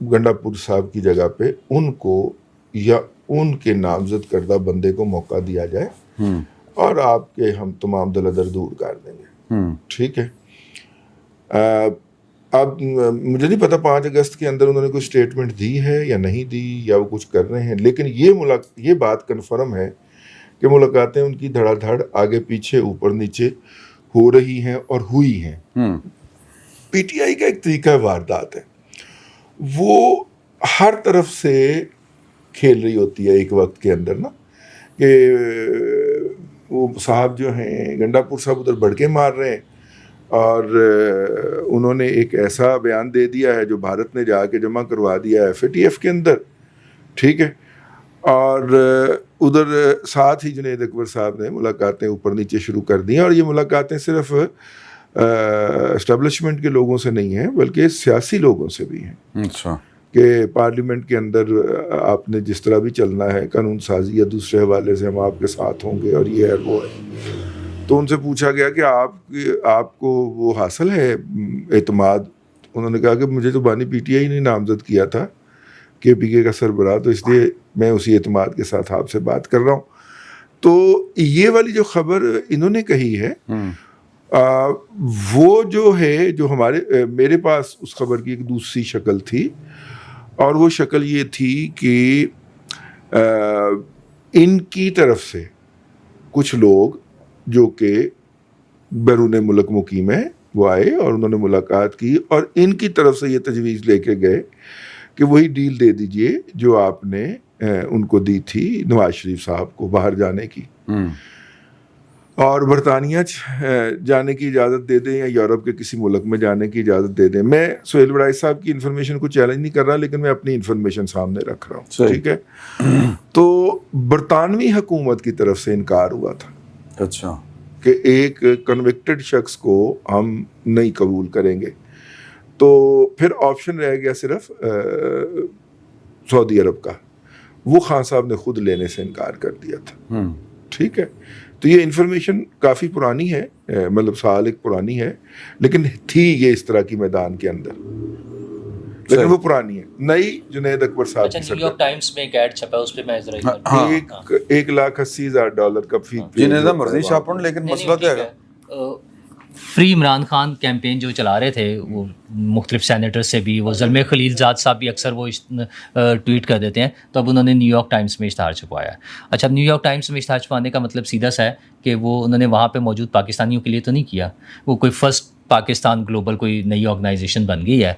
گنڈا پور صاحب کی جگہ پہ ان کو یا ان کے نامزد کردہ بندے کو موقع دیا جائے اور آپ کے ہم تمام دلدر دور کر دیں گے. ٹھیک ہے. اب مجھے نہیں پتا 5 اگست کے اندر انہوں نے کوئی اسٹیٹمنٹ دی ہے یا نہیں دی یا وہ کچھ کر رہے ہیں، لیکن یہ بات کنفرم ہے کہ ملاقاتیں ان کی دھڑا دھڑ آگے پیچھے اوپر نیچے ہو رہی ہیں اور ہوئی ہیں. پی ٹی آئی کا ایک طریقہ واردات ہے، وہ ہر طرف سے کھیل رہی ہوتی ہے ایک وقت کے اندر نا، کہ وہ صاحب جو ہیں گنڈا پور صاحب ادھر بڑھ کے مار رہے ہیں، اور انہوں نے ایک ایسا بیان دے دیا ہے جو بھارت نے جا کے جمع کروا دیا ہے FATF کے اندر. ٹھیک ہے. اور ادھر ساتھ ہی جنید اکبر صاحب نے ملاقاتیں اوپر نیچے شروع کر دی ہیں، اور یہ ملاقاتیں صرف اسٹیبلشمنٹ کے لوگوں سے نہیں ہیں بلکہ سیاسی لوگوں سے بھی ہیں. اچھا. کہ پارلیمنٹ کے اندر آپ نے جس طرح بھی چلنا ہے، قانون سازی یا دوسرے حوالے سے ہم آپ کے ساتھ ہوں گے، اور یہ ہے وہ ہے. تو ان سے پوچھا گیا کہ آپ کو وہ حاصل ہے اعتماد؟ انہوں نے کہا کہ مجھے تو بانی پی ٹی آئی نے نامزد کیا تھا KPK کا سربراہ، تو اس لیے میں اسی اعتماد کے ساتھ آپ سے بات کر رہا ہوں. تو یہ والی جو خبر انہوں نے کہی ہے وہ جو ہے، جو میرے پاس اس خبر کی ایک دوسری شکل تھی، اور وہ شکل یہ تھی کہ ان کی طرف سے کچھ لوگ جو کہ بیرون ملک مقیم ہیں وہ آئے اور انہوں نے ملاقات کی، اور ان کی طرف سے یہ تجویز لے کے گئے کہ وہی ڈیل دے دیجئے جو آپ نے ان کو دی تھی نواز شریف صاحب کو باہر جانے کی، اور برطانیہ جانے کی اجازت دے دیں یا یورپ کے کسی ملک میں جانے کی اجازت دے دیں. میں سہیل وڑائی صاحب کی انفارمیشن کو چیلنج نہیں کر رہا، لیکن میں اپنی انفارمیشن سامنے رکھ رہا ہوں. ٹھیک ہے. تو برطانوی حکومت کی طرف سے انکار ہوا تھا. اچھا. کہ ایک کنوکٹڈ شخص کو ہم نہیں قبول کریں گے. تو پھر آپشن رہ گیا صرف سعودی عرب کا، وہ خان صاحب نے خود لینے سے انکار کر دیا تھا. ٹھیک ہے. تو یہ انفارمیشن کافی پرانی ہے، مطلب سال ایک پرانی ہے، لیکن تھی یہ اس طرح کی میدان کے اندر، لیکن وہ پرانی ہے. نئی جنید اکبر صاحب اچھا، نیو یارک ٹائمز میں ایک ایڈ چھپا ہے، اس پہ میں ذرا $1,80,000 کا فی جنید مرضی چھاپن. لیکن مسئلہ کیا ہے، فری عمران خان کیمپین جو چلا رہے تھے وہ مختلف سینیٹر سے بھی، وہ زلمے خلیل زاد صاحب بھی اکثر وہ ٹویٹ کر دیتے ہیں، تو اب انہوں نے نیو یارک ٹائمز میں اشتہار چھپوایا ہے. اچھا، اب نیو یارک ٹائمز میں اشتہار چھپوانے کا مطلب سیدھا سا ہے کہ وہ انہوں نے وہاں پہ موجود پاکستانیوں کے لیے تو نہیں کیا، وہ کوئی فرسٹ پاکستان گلوبل کوئی نئی آرگنائزیشن بن گئی ہے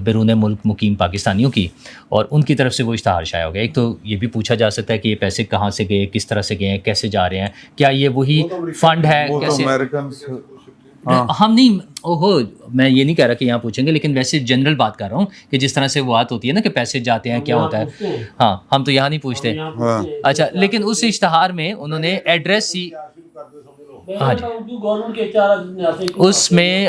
بیرون ملک مقیم پاکستانیوں کی، اور ان کی طرف سے وہ اشتہار شائع ہو گیا. ایک تو یہ بھی پوچھا جا سکتا ہے کہ یہ پیسے کہاں سے گئے، کس طرح سے گئے ہیں، کیسے جا رہے ہیں، کیا یہ وہی فنڈ ہے، کیسے؟ ہم نہیں، میں یہ نہیں کہہ رہا کہ یہاں پوچھیں گے، لیکن ویسے جنرل بات کر رہا ہوں کہ جس طرح سے وہ بات ہوتی ہے نا کہ پیسے جاتے ہیں، کیا ہوتا ہے. ہاں، ہم تو یہاں نہیں پوچھتے. اچھا، لیکن اس اشتہار میں انہوں نے ایڈریس ہی، ہاں جی،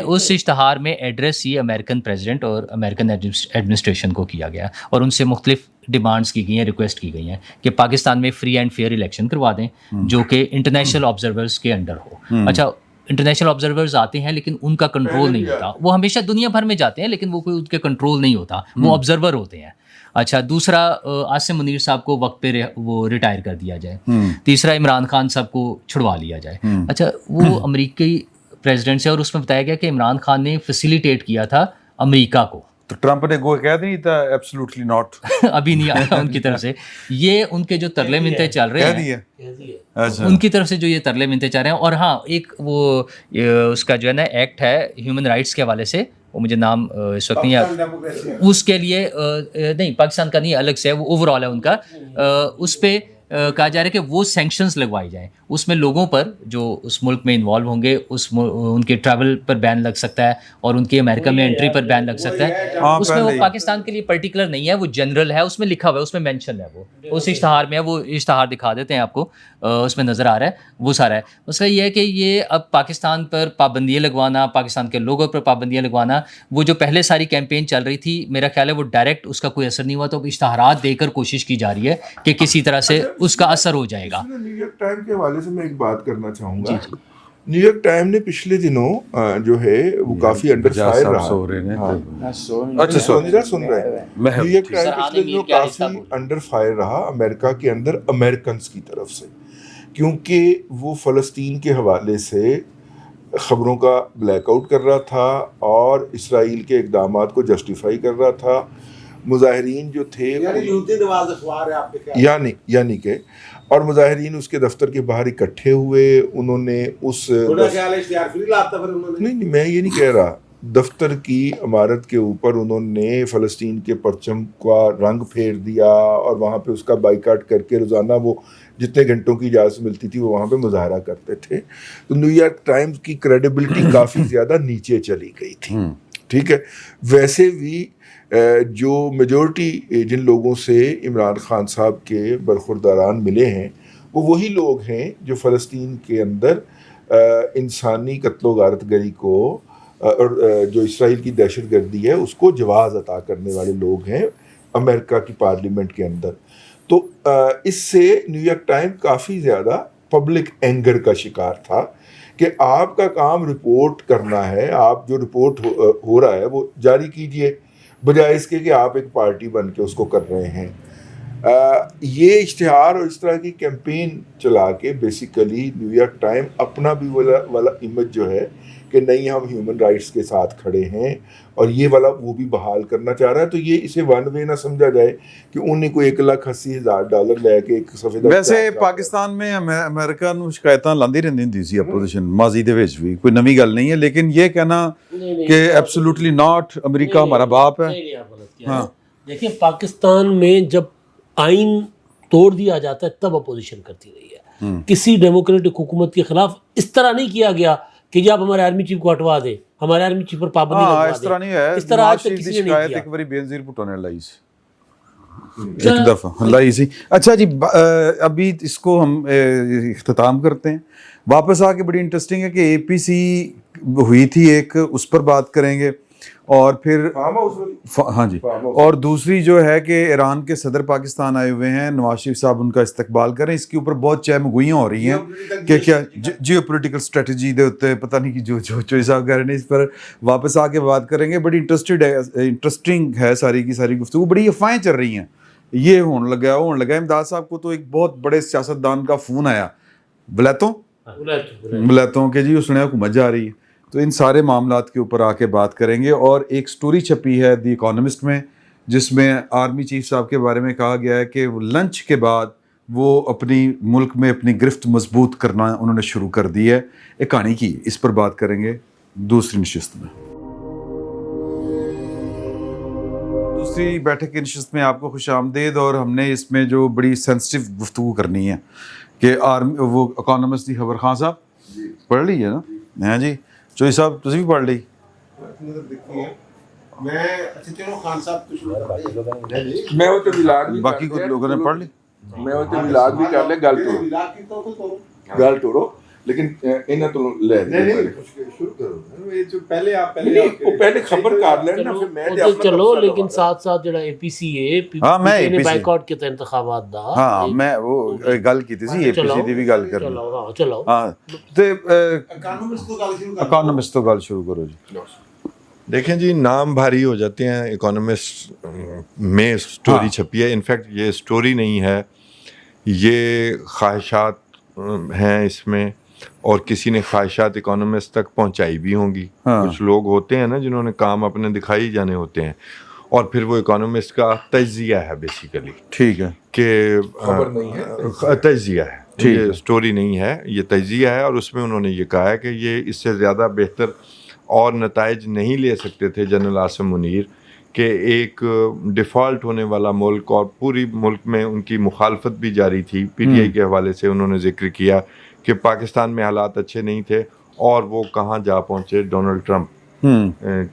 اس اشتہار میں ایڈریس ہی امریکن پریزیڈنٹ اور امریکن ایڈمنسٹریشن کو کیا گیا، اور ان سے مختلف ڈیمانڈس کی گئی ہیں، ریکویسٹ کی گئی ہیں کہ پاکستان میں فری اینڈ فیئر الیکشن کروا دیں جو کہ انٹرنیشنل آبزرورز کے انڈر ہو. اچھا، انٹرنیشنل آبزرورز آتے ہیں لیکن ان کا کنٹرول نہیں ہوتا، وہ ہمیشہ دنیا بھر میں جاتے ہیں لیکن وہ کوئی ان کے کنٹرول نہیں ہوتا، وہ آبزرور ہوتے ہیں. اچھا، دوسرا عاصم منیر صاحب کو وقت پہ وہ ریٹائر کر دیا جائے. تیسرا عمران خان صاحب کو چھڑوا لیا جائے. اچھا، وہ امریکی پریزیڈنٹ سے، اور اس میں بتایا گیا کہ عمران خان نے فیسیلیٹیٹ کیا تھا امریکہ کو. تو ٹرمپ نے وہ کہہ نہیں تھا ایبسولوٹلی ناٹ، ابھی نہیں آیا ان کی طرف سے. یہ ان کے جو ترلے منتے چل رہے ہیں، ان کی طرف سے جو یہ ترلے منتے چل رہے ہیں. اور ہاں، ایک وہ اس کا جو ہے نا ایکٹ ہے ہیومن رائٹس کے حوالے سے، وہ مجھے نام اس وقت نہیں یاد، اس کے لیے نہیں پاکستان کا نہیں الگ سے ہے، وہ اوور آل ہے ان کا، اس پہ کہا جا رہا ہے کہ وہ سینکشنز لگوائی جائیں، اس میں لوگوں پر جو اس ملک میں انوالو ہوں گے ان کے ٹریول پر بین لگ سکتا ہے اور ان کی امریکہ میں انٹری پر بین لگ سکتا ہے. اس میں وہ پاکستان کے لیے پرٹیکولر نہیں ہے، وہ جنرل ہے، اس میں لکھا ہوا ہے، اس میں مینشن ہے، وہ اس اشتہار میں ہے، وہ اشتہار دکھا دیتے ہیں آپ کو، اس میں نظر آ رہا ہے وہ سارا ہے. اس کا یہ ہے کہ یہ اب پاکستان پر پابندیاں لگوانا، پاکستان کے لوگوں پر پابندیاں لگوانا، وہ جو پہلے ساری کیمپین چل رہی تھی میرا خیال ہے وہ ڈائریکٹ اس کا کوئی اثر نہیں ہوا، تو اب اشتہارات دے کر کوشش کی جا رہی ہے کہ کسی طرح سے اس کا اثر ہو جائے گا. نیو یارک ٹائم کے حوالے سے میں ایک بات کرنا چاہوں گا. نیو یارک ٹائم نے پچھلے دنوں جو ہے وہ کافی انڈر فائر رہا. اچھا سن رہے ہیں. نیو یارک ٹائم پچھلے دنوں کافی انڈر فائر رہا امریکہ کے اندر امریکنز کی طرف سے، کیونکہ وہ فلسطین کے حوالے سے خبروں کا بلیک آؤٹ کر رہا تھا اور اسرائیل کے اقدامات کو جسٹیفائی کر رہا تھا. مظاہرین جو تھے یعنی کہ اور مظاہرین اس کے دفتر کے باہر اکٹھے ہوئے، انہوں نے اس نہیں میں یہ نہیں کہہ رہا، دفتر کی عمارت کے اوپر انہوں نے فلسطین کے پرچم کا رنگ پھیر دیا اور وہاں پہ اس کا بائیکاٹ کر کے روزانہ وہ جتنے گھنٹوں کی اجازت ملتی تھی وہ وہاں پہ مظاہرہ کرتے تھے. تو نیو یارک ٹائمز کی کریڈیبلٹی کافی زیادہ نیچے چلی گئی تھی. ٹھیک ہے، ویسے بھی جو میجورٹی جن لوگوں سے عمران خان صاحب کے برخورداران ملے ہیں وہ وہی لوگ ہیں جو فلسطین کے اندر انسانی قتل و غارت گری کو اور جو اسرائیل کی دہشت گردی ہے اس کو جواز عطا کرنے والے لوگ ہیں امریکہ کی پارلیمنٹ کے اندر. تو اس سے نیو یارک ٹائم کافی زیادہ پبلک اینگر کا شکار تھا کہ آپ کا کام رپورٹ کرنا ہے، آپ جو رپورٹ ہو رہا ہے وہ جاری کیجئے، بجائے اس کے کہ آپ ایک پارٹی بن کے اس کو کر رہے ہیں. یہ اشتہار اور اس طرح کی کیمپین چلا کے بیسیکلی نیو یارک ٹائم اپنا بھی والا امیج جو ہے کہ نہیں ہم ہیومن رائٹس کے ساتھ کھڑے ہیں اور یہ والا وہ بھی بحال کرنا چاہ رہا ہے. تو یہ اسے ون وے نہ سمجھا جائے کہ انہیں کوئی $1,80,000 لے کے ایک صفحے دا. ویسے پاکستان میں امریکہ نو شکایتاں لاندی رہندی ہوندی سی اپوزیشن ماضی دے وچ بھی، کوئی نویں گل نہیں ہے، لیکن یہ کہنا کہ ایبسولوٹلی ناٹ امریکہ ہمارا باپ ہے. ہاں دیکھیں پاکستان میں جب آئین توڑ دیا جاتا ہے تب اپوزیشن کرتی رہی ہے. کسی ڈیموکریٹک حکومت کے خلاف اس طرح نہیں کیا گیا کہ جی آپ ہمارے آرمی چیف کو ہٹوا دیں، ہمارے آرمی چیف پر پابندی لگوا دیں. اس طرح نہیں ہے. اس طرح آج تک کسی نے نہیں کیا. ایک باری بینظیر بھٹو نے لائی سی، ایک دفعہ لائی سی. اچھا جی ابھی اس کو ہم اختتام کرتے ہیں. واپس آ کے بڑی انٹرسٹنگ ہے کہ APC ہوئی تھی ایک، اس پر بات کریں گے، اور پھر ہاں جی، اور دوسری جو ہے کہ ایران کے صدر پاکستان آئے ہوئے ہیں، نواز شریف صاحب ان کا استقبال کریں. اس کے اوپر بہت چہمگوئیاں ہو رہی ہیں کہ کیا جیو پولیٹیکل اسٹریٹجی دے ہوتے پتہ نہیں کہ جو صاحب کہہ رہے ہیں. اس پر واپس آ کے بات کریں گے. بڑی انٹرسٹنگ ہے ساری کی ساری گفتگو. بڑی افواہیں چل رہی ہیں، یہ ہونے لگا ہونے لگا. امداد صاحب کو تو ایک بہت بڑے سیاستدان کا فون آیا بلیتوں کہ جی اس نے حکومت جا رہی ہے. تو ان سارے معاملات کے اوپر آ کے بات کریں گے. اور ایک سٹوری چھپی ہے دی اکانومسٹ میں جس میں آرمی چیف صاحب کے بارے میں کہا گیا ہے کہ لنچ کے بعد وہ اپنی ملک میں اپنی گرفت مضبوط کرنا انہوں نے شروع کر دی ہے. ایک کہانی کی، اس پر بات کریں گے دوسری نشست میں. دوسری بیٹھک کی نشست میں آپ کو خوش آمدید. اور ہم نے اس میں جو بڑی سینسٹیو گفتگو کرنی ہے کہ وہ اکانومسٹ دی خبر خان صاحب پڑھ لی ہے نا؟ ہاں جی چوئی صاحب تسی بھی پڑھ لی؟ باقی کچھ لوگوں نے پڑھ لی. میں وہ تو ملاد بھی کر لے گل توڑو لیکن انہاں تو لے شروع کرو. یہ جو پہلے خبر کر لیں نا، پھر میں چلو. لیکن ساتھ ساتھ جڑا APC ہے نے بائیکاٹ کیتا انتخابات دا. ہاں میں وہ گل کیتی سی APC دی بھی گل کرنی. چلو چلو ہاں تے اکانومسٹ تو گل شروع کرو جی. دیکھیں جی نام بھاری ہو جاتے ہیں. اکانومسٹ میں سٹوری چھپی ہے. انفیکٹ یہ سٹوری نہیں ہے، یہ خواہشات ہیں اس میں، اور کسی نے خواہشات اکانومسٹ تک پہنچائی بھی ہوں گی. کچھ لوگ ہوتے ہیں نا جنہوں نے کام اپنے دکھائی جانے ہوتے ہیں، اور پھر وہ اکانومسٹ کا تجزیہ ہے بیسیکلی. ٹھیک ہے کہ تجزیہ ہے، یہ سٹوری نہیں ہے، یہ تجزیہ ہے. اور اس میں انہوں نے یہ کہا ہے کہ یہ اس سے زیادہ بہتر اور نتائج نہیں لے سکتے تھے جنرل عاصم منیر کہ ایک ڈیفالٹ ہونے والا ملک، اور پوری ملک میں ان کی مخالفت بھی جاری تھی. پی ٹی آئی کے حوالے سے انہوں نے ذکر کیا کہ پاکستان میں حالات اچھے نہیں تھے، اور وہ کہاں جا پہنچے، ڈونلڈ ٹرمپ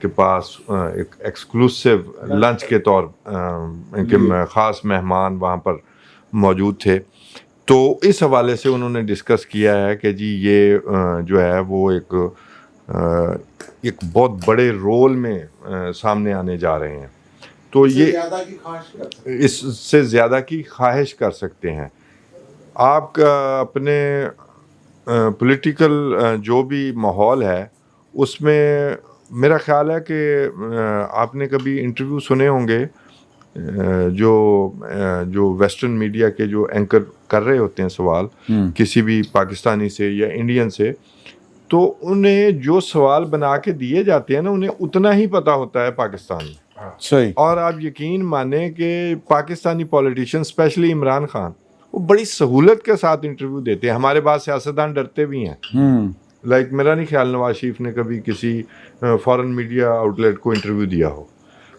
کے پاس ایک ایکسکلوسیو لنچ کے طور کے خاص مہمان وہاں پر موجود تھے. تو اس حوالے سے انہوں نے ڈسکس کیا ہے کہ جی یہ جو ہے وہ ایک بہت بڑے رول میں سامنے آنے جا رہے ہیں. تو یہ اس سے زیادہ کی خواہش کر سکتے ہیں. آپ کا اپنے پولیٹیکل جو بھی ماحول ہے اس میں میرا خیال ہے کہ آپ نے کبھی انٹرویو سنے ہوں گے جو ویسٹرن میڈیا کے جو اینکر کر رہے ہوتے ہیں سوال کسی بھی پاکستانی سے یا انڈین سے، تو انہیں جو سوال بنا کے دیے جاتے ہیں نا انہیں اتنا ہی پتہ ہوتا ہے پاکستان میں. صحیح. اور آپ یقین مانیں کہ پاکستانی پولیٹیشین اسپیشلی عمران خان وہ بڑی سہولت کے ساتھ انٹرویو دیتے ہیں. ہمارے بعض سیاستدان ڈرتے بھی ہیں. لائک میرا نہیں خیال نواز شریف نے کبھی کسی فورن میڈیا آؤٹ لیٹ کو انٹرویو دیا ہو،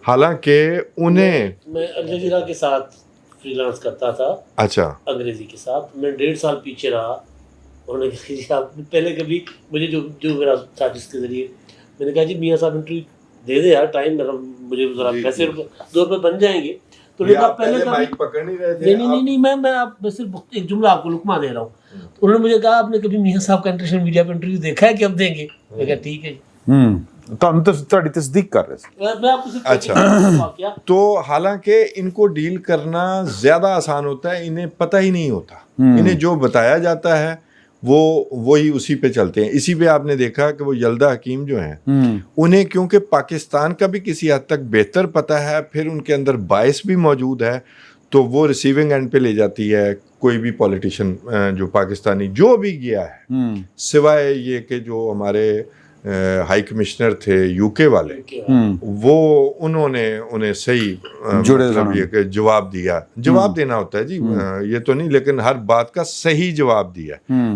حالانکہ انہیں میں الجزیرہ کے ساتھ فری لانس کرتا تھا. اچھا. انگریزی کے ساتھ میں 1.5 سال پیچھے رہا. انہوں نے کہا پہلے کبھی مجھے جو میرا تھا جس کے ذریعے میں نے کہا جی میاں صاحب انٹرویو دے دے یار، ٹائم مجھے ذرا پیسے 2 روپے بن جائیں گے. تو پہلے نہیں میں صرف ایک جملہ آپ کو لقمہ دے رہا ہوں. انہوں نے مجھے کہا آپ نے کبھی میاں صاحب کا انٹرنیشنل میڈیا پہ انٹرویو دیکھا ہے کہ اب دیں گے؟ میں کہا ٹھیک ہے تھوڑی تصدیق کر رہے تھے. اچھا. تو حالانکہ ان کو ڈیل کرنا زیادہ آسان ہوتا ہے، انہیں پتہ ہی نہیں ہوتا. انہیں جو بتایا جاتا ہے وہی اسی پہ چلتے ہیں. اسی پہ آپ نے دیکھا کہ وہ یلدا حکیم جو ہیں انہیں کیونکہ پاکستان کا بھی کسی حد تک بہتر پتہ ہے، پھر ان کے اندر باعث بھی موجود ہے، تو وہ ریسیونگ اینڈ پہ لے جاتی ہے کوئی بھی پولیٹیشین جو پاکستانی جو بھی گیا ہے، سوائے یہ کہ جو ہمارے ہائی کمشنر تھے یو کے والے، وہ انہوں نے انہیں صحیح مطلب یہ کہ جواب دیا. جواب دینا ہوتا ہے جی، یہ تو نہیں، لیکن ہر بات کا صحیح جواب دیا.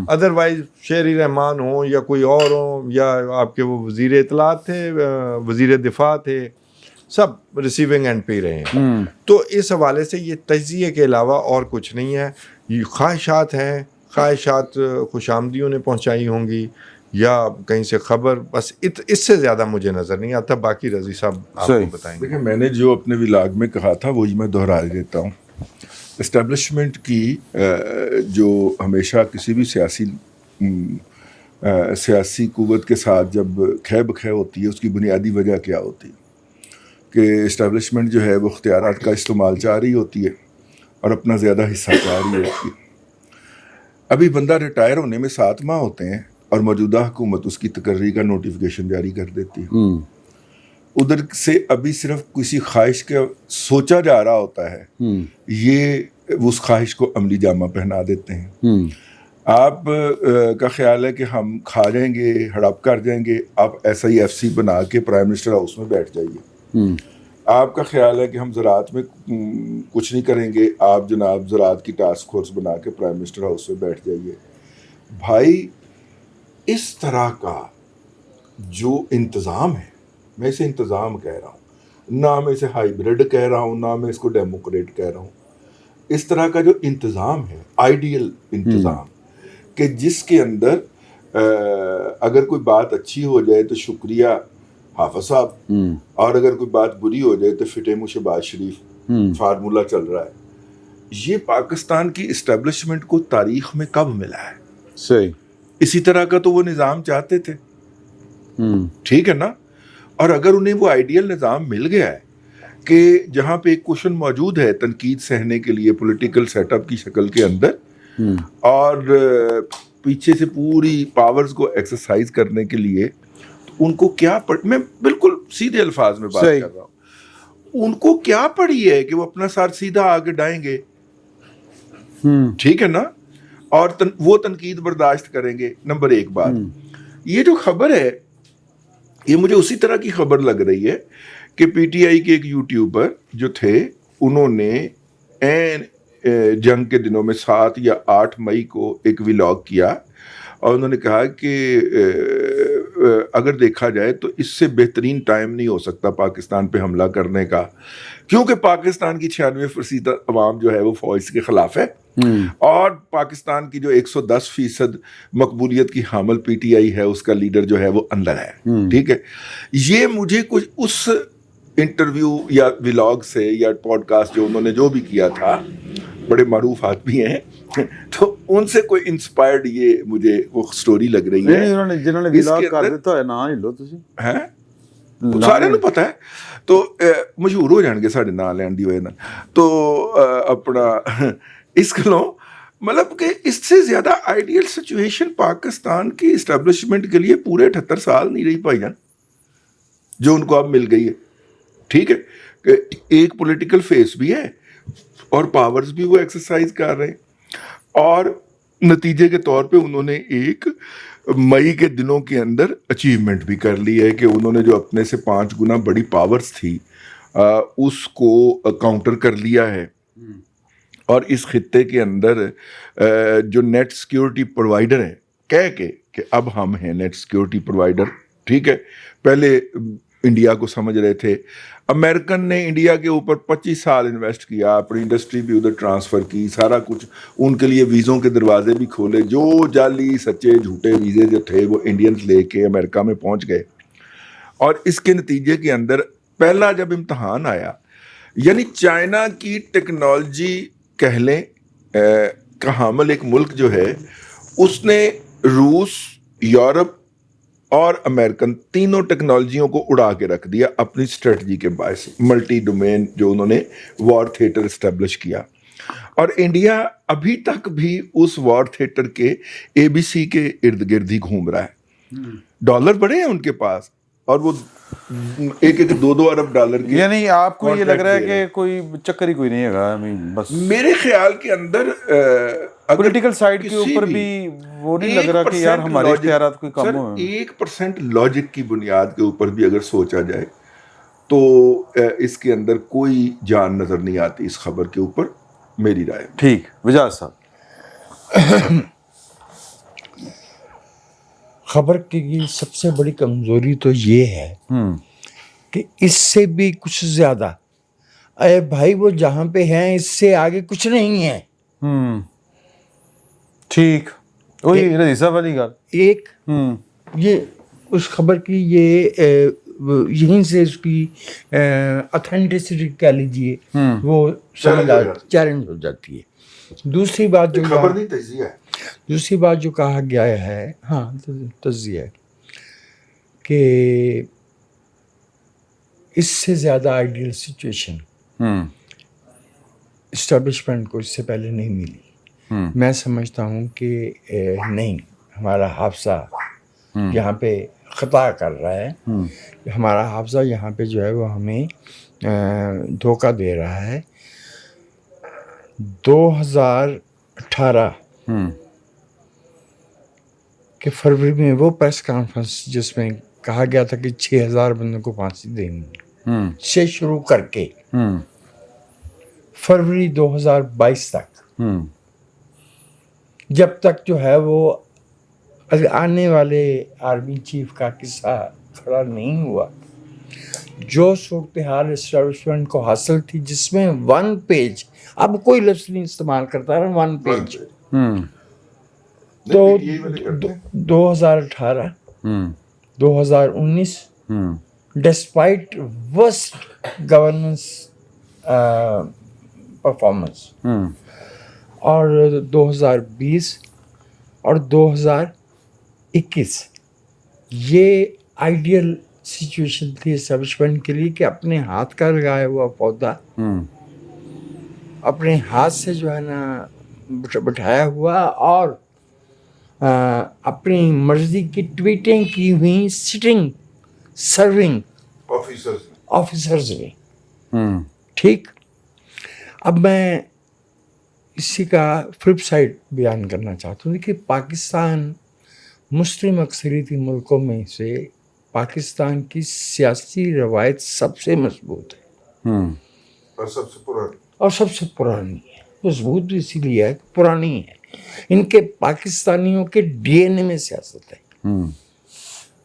ادروائز شہری رحمان ہوں یا کوئی اور ہوں، یا آپ کے وہ وزیر اطلاعات تھے، وزیر دفاع تھے، سب ریسیونگ اینڈ پہ ہی رہے ہیں. تو اس حوالے سے یہ تجزیے کے علاوہ اور کچھ نہیں ہے. یہ خواہشات ہیں، خواہشات خوش آمدیوں نے پہنچائی ہوں گی یا کہیں سے خبر، بس اس سے زیادہ مجھے نظر نہیں آتا. باقی رضی صاحب آپ کو بتائیں گے. دیکھیں میں نے جو اپنے ولاگ میں کہا تھا وہی میں دہرا دیتا ہوں. اسٹیبلشمنٹ کی جو ہمیشہ کسی بھی سیاسی قوت کے ساتھ جب کھے بکھے ہوتی ہے، اس کی بنیادی وجہ کیا ہوتی ہے کہ اسٹیبلشمنٹ جو ہے وہ اختیارات کا استعمال چاہ رہی ہوتی ہے اور اپنا زیادہ حصہ چاہ رہی ہوتی ہے. ابھی بندہ ریٹائر ہونے میں 7 ماہ ہوتے ہیں اور موجودہ حکومت اس کی تقرری کا نوٹیفیکیشن جاری کر دیتی ہے. ادھر سے ابھی صرف کسی خواہش کا سوچا جا رہا ہوتا ہے، یہ اس خواہش کو عملی جامہ پہنا دیتے ہیں. آپ کا خیال ہے کہ ہم کھا جائیں گے، ہڑپ کر جائیں گے، آپ ایسا ہی ایف سی بنا کے پرائم منسٹر ہاؤس میں بیٹھ جائیے. آپ کا خیال ہے کہ ہم زراعت میں کچھ نہیں کریں گے، آپ جناب زراعت کی ٹاسک فورس بنا کے پرائم منسٹر ہاؤس میں بیٹھ جائیے. بھائی اس طرح کا جو انتظام ہے، میں اسے انتظام کہہ رہا ہوں، نہ میں اسے ہائیبرڈ کہہ رہا ہوں، نہ میں اس کو ڈیموکریٹ کہہ رہا ہوں. اس طرح کا جو انتظام ہے، آئیڈیل انتظام، کہ جس کے اندر اگر کوئی بات اچھی ہو جائے تو شکریہ حافظ صاحب، اور اگر کوئی بات بری ہو جائے تو فٹے منہ شہباز شریف فارمولہ چل رہا ہے. یہ پاکستان کی اسٹیبلشمنٹ کو تاریخ میں کب ملا ہے؟ صحیح. اسی طرح کا تو وہ نظام چاہتے تھے، ٹھیک ہے نا. اور اگر انہیں وہ آئیڈیل نظام مل گیا ہے کہ جہاں پہ ایک کوشن موجود ہے تنقید سہنے کے لیے پولیٹیکل سیٹ اپ کی شکل کے اندر، اور پیچھے سے پوری پاورز کو ایکسرسائز کرنے کے لیے، تو ان کو کیا میں بالکل سیدھے الفاظ میں بات کر رہا ہوں، ان کو کیا پڑی ہے کہ وہ اپنا سر سیدھا آگے ڈائیں گے، ٹھیک ہے نا، اور وہ تنقید برداشت کریں گے. نمبر 1 بات، یہ جو خبر ہے یہ مجھے اسی طرح کی خبر لگ رہی ہے کہ پی ٹی آئی کے ایک یوٹیوبر جو تھے، انہوں نے جنگ کے دنوں میں 7 یا 8 مئی کو ایک ولاگ کیا، اور انہوں نے کہا کہ اگر دیکھا جائے تو اس سے بہترین ٹائم نہیں ہو سکتا پاکستان پہ حملہ کرنے کا، کیونکہ پاکستان کی 96% عوام جو ہے وہ فوج کے خلاف ہے، اور پاکستان کی جو 110% مقبولیت کی حامل پی ٹی آئی ہے اس کا لیڈر جو ہے وہ اندر ہے. ٹھیک ہے، یہ مجھے کچھ اس انٹرویو یا ولاگ سے یا پوڈ کاسٹ جو انہوں نے جو بھی کیا تھا، بڑے معروف آدمی ہیں، تو ان سے کوئی انسپائرڈ یہ مجھے وہ سٹوری لگ رہی ہے. جنہوں نے ولاگ کر دیتا ہے نا ہی لو تسی ہیں سارے نو پتہ ہے، تو مشہور ہو جان گے ساڈے نام لین دی وجہ نال. تو اپنا اس کلوں مطلب کہ اس سے زیادہ آئیڈیل سچویشن پاکستان کی اسٹیبلشمنٹ کے لیے پورے 78 سال نہیں رہی پائی جان جو ان کو اب مل گئی ہے. ٹھیک ہے کہ ایک پولیٹیکل فیس بھی ہے اور پاورز بھی وہ ایکسرسائز کر رہے ہیں، اور نتیجے کے طور پہ انہوں نے ایک مئی کے دنوں کے اندر اچیومنٹ بھی کر لی ہے کہ انہوں نے جو اپنے سے 5 گنا بڑی پاورز تھی اس کو کاؤنٹر کر لیا ہے. اور اس خطے کے اندر جو نیٹ سیکیورٹی پرووائڈر ہیں کہہ کے کہ اب ہم ہیں نیٹ سیکیورٹی پرووائڈر. ٹھیک ہے، پہلے انڈیا کو سمجھ رہے تھے، امریکن نے انڈیا کے اوپر 25 سال انویسٹ کیا، اپنی انڈسٹری بھی ادھر ٹرانسفر کی، سارا کچھ ان کے لیے ویزوں کے دروازے بھی کھولے، جو جعلی سچے جھوٹے ویزے جو تھے وہ انڈینز لے کے امریکہ میں پہنچ گئے. اور اس کے نتیجے کے اندر پہلا جب امتحان آیا، یعنی چائنا کی ٹیکنالوجی کہہ لیں کا حامل ایک ملک جو ہے، اس نے روس، یورپ اور امریکن تینوں ٹیکنالوجیوں کو اڑا کے رکھ دیا اپنی اسٹریٹجی کے باعث. ملٹی ڈومین جو انہوں نے وار تھیٹر اسٹیبلش کیا، اور انڈیا ابھی تک بھی اس وار تھیٹر کے ABC کے ارد گرد ہی گھوم رہا ہے. ڈالر بڑے ہیں ان کے پاس، اور وہ 1-2 ارب ڈالر کی. یعنی آپ کو یہ لگ رہا ہے کہ کوئی چکر ہی کوئی نہیں ہے؟ بس میرے خیال کے اندر پولیٹیکل سائڈ کے اوپر بھی وہ نہیں لگ رہا کہ یار ہمارے اختیارات کوئی کم ہو. 1% لاجک کی بنیاد کے اوپر بھی اگر سوچا جائے تو اس کے اندر کوئی جان نظر نہیں آتی اس خبر کے اوپر، میری رائے. ٹھیک، وجاز صاحب. خبر کی سب سے بڑی کمزوری تو یہ ہے کہ اس سے بھی کچھ زیادہ اے بھائی وہ جہاں پہ ہیں اس سے آگے کچھ نہیں ہے. ٹھیک، وہی رضی صاحب والی گل. ایک یہ اس خبر کی یہ یہیں سے اس کی اتھینٹسٹی کہہ لیجیے وہ چیلنج ہو جاتی ہے. دوسری بات جو خبر نہیں تجزیہ ہے. دوسری بات جو کہا گیا ہے، ہاں تجزیہ ہے، کہ اس سے زیادہ آئیڈیل سچویشن اسٹیبلشمنٹ کو اس سے پہلے نہیں ملی. میں سمجھتا ہوں کہ نہیں، ہمارا حافظہ یہاں پہ خطا کر رہا ہے. ہمارا حافظہ یہاں پہ جو ہے وہ ہمیں دھوکہ دے رہا ہے. 2018 کہ فروری میں وہ پریس کانفرنس جس میں کہا گیا تھا کہ 6000 بندوں کو پھانسی دیں گے سے شروع کر کے فروری 2022 تک، جب تک جو ہے وہ آنے والے آرمی چیف کا قصہ کھڑا نہیں ہوا، جو صورتحال اسٹیبلشمنٹ کو حاصل تھی جس میں 1 پیج، اب کوئی لفظ نہیں استعمال کرتا رہا، 1 پیج. تو 2018 2019 ڈسپائٹ ورسٹ گورننس پرفارمنس، اور 2020 اور 2021 یہ آئیڈیل سچویشن تھی اسٹیبلشمنٹ کے لیے کہ اپنے ہاتھ کا لگایا ہوا پودا اپنے ہاتھ سے جو ہے نا بٹھایا ہوا اور اپنی مرضی کی ٹویٹیں کی ہوئی سٹنگ سرونگ آفیسرز میں. ٹھیک، اب میں اسی کا فلپ سائڈ بیان کرنا چاہتا ہوں کہ پاکستان مسلم اکثریتی ملکوں میں سے پاکستان کی سیاسی روایت سب سے مضبوط ہے اور سب سے پرانی ہے. مضبوط بھی اسی لیے ہے پرانی ہے. ان کے پاکستانیوں کے DNA میں سیاست ہے.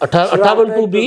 58(2)B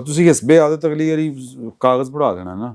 ਤੁਸੀਂ ਹਸਬੇ ਆਦਤ ਅਗਲੀ ਵਾਰੀ ਕਾਗਜ਼ ਪੜਾ ਦੇਣਾ ਨਾ।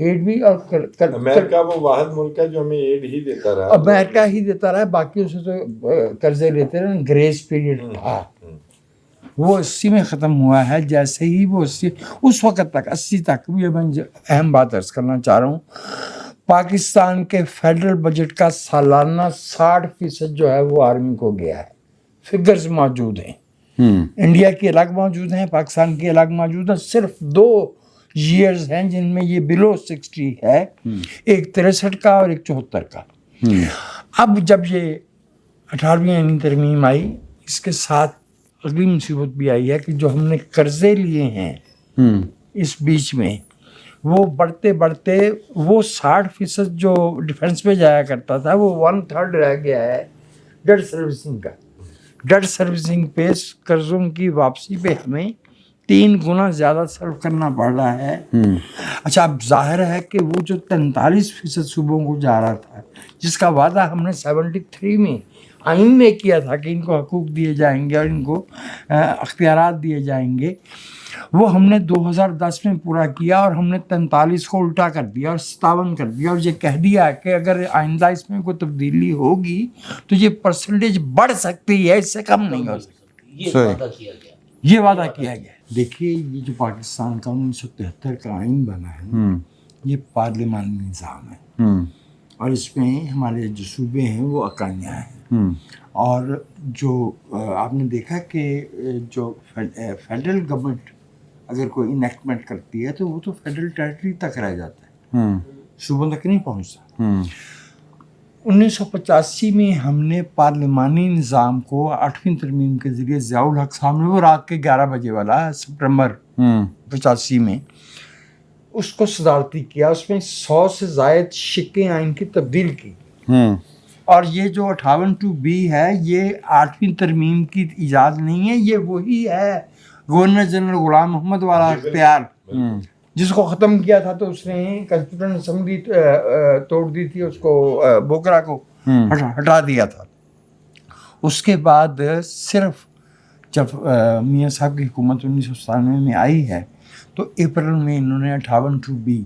ایڈ بھی اور امریکہ وہ واحد ملک ہے جو ہمیں ایڈ ہی دیتا رہا. امریکہ ہی دیتا رہا, باقی اسے تو قرضے لیتے رہے. گریس پیریڈ تھا وہ 80 میں ختم ہوا ہے. جیسے ہی وہ 80 اس وقت تک 80 تک, یہ میں اہم بات عرض کرنا چاہ رہا ہوں, پاکستان کے فیڈرل بجٹ کا سالانہ 60% جو ہے وہ آرمی کو گیا ہے. فگرز موجود ہیں, انڈیا کی الگ موجود ہیں, پاکستان کی الگ موجود ہیں. صرف 2 ایئرز ہیں جن میں یہ بلو 60 ہے, ایک 63 کا اور ایک 74 کا. اب جب یہ 18ویں ترمیم آئی, اس کے ساتھ اگلی مصیبت بھی آئی ہے کہ جو ہم نے قرضے لیے ہیں اس بیچ میں, وہ بڑھتے بڑھتے وہ 60% جو ڈیفنس پہ جایا کرتا تھا وہ 1/3 رہ گیا ہے ڈیٹ سروسنگ کا. ڈیٹ سروسنگ پہ قرضوں کی واپسی پہ ہمیں 3 گنا زیادہ صرف کرنا پڑ رہا ہے. اچھا, اب ظاہر ہے کہ وہ جو 43% صوبوں کو جا رہا تھا, جس کا وعدہ ہم نے 73 میں آئین میں کیا تھا کہ ان کو حقوق دیے جائیں گے اور ان کو اختیارات دیے جائیں گے, وہ ہم نے 2010 میں پورا کیا اور ہم نے 43 کو الٹا کر دیا اور 57 کر دیا, اور یہ کہہ دیا کہ اگر آئندہ اس میں کوئی تبدیلی ہوگی تو یہ پرسنٹیج بڑھ سکتی ہے, اس سے کم نہیں ہو سکتی. یہ وعدہ کیا گیا, یہ وعدہ کیا گیا. دیکھیے, یہ جو پاکستان کا 1973 کا آئین بنا ہے, یہ پارلیمانی نظام ہے, اور اس میں ہمارے جو صوبے ہیں وہ اکائیاں ہیں. اور جو آپ نے دیکھا کہ جو فیڈرل گورنمنٹ اگر کوئی انیکٹمنٹ کرتی ہے تو وہ تو فیڈرل ٹیریٹری تک رہ جاتا ہے, صوبوں تک نہیں پہنچتا. 1985 میں ہم نے پارلیمانی نظام کو 8ویں ترمیم کے ذریعے ضیاء الحق صاحب نے, وہ رات کے 11 بجے والا سپٹمبر 85 میں, اس کو صدارتی کیا. اس میں 100 سے زائد شقیں آئین کی تبدیل کی. اور یہ جو 58(b) ہے یہ 8ویں ترمیم کی ایجاد نہیں ہے, یہ وہی ہے گورنر جنرل غلام محمد والا اختیار, جس کو ختم کیا تھا تو اس نے کنسٹیٹیوشن اسمبلی توڑ دی تھی, اس کو بوکرا کو ہٹا دیا تھا. اس کے بعد صرف جب میاں صاحب کی حکومت 1997 میں آئی ہے تو اپریل میں انہوں نے 58(b)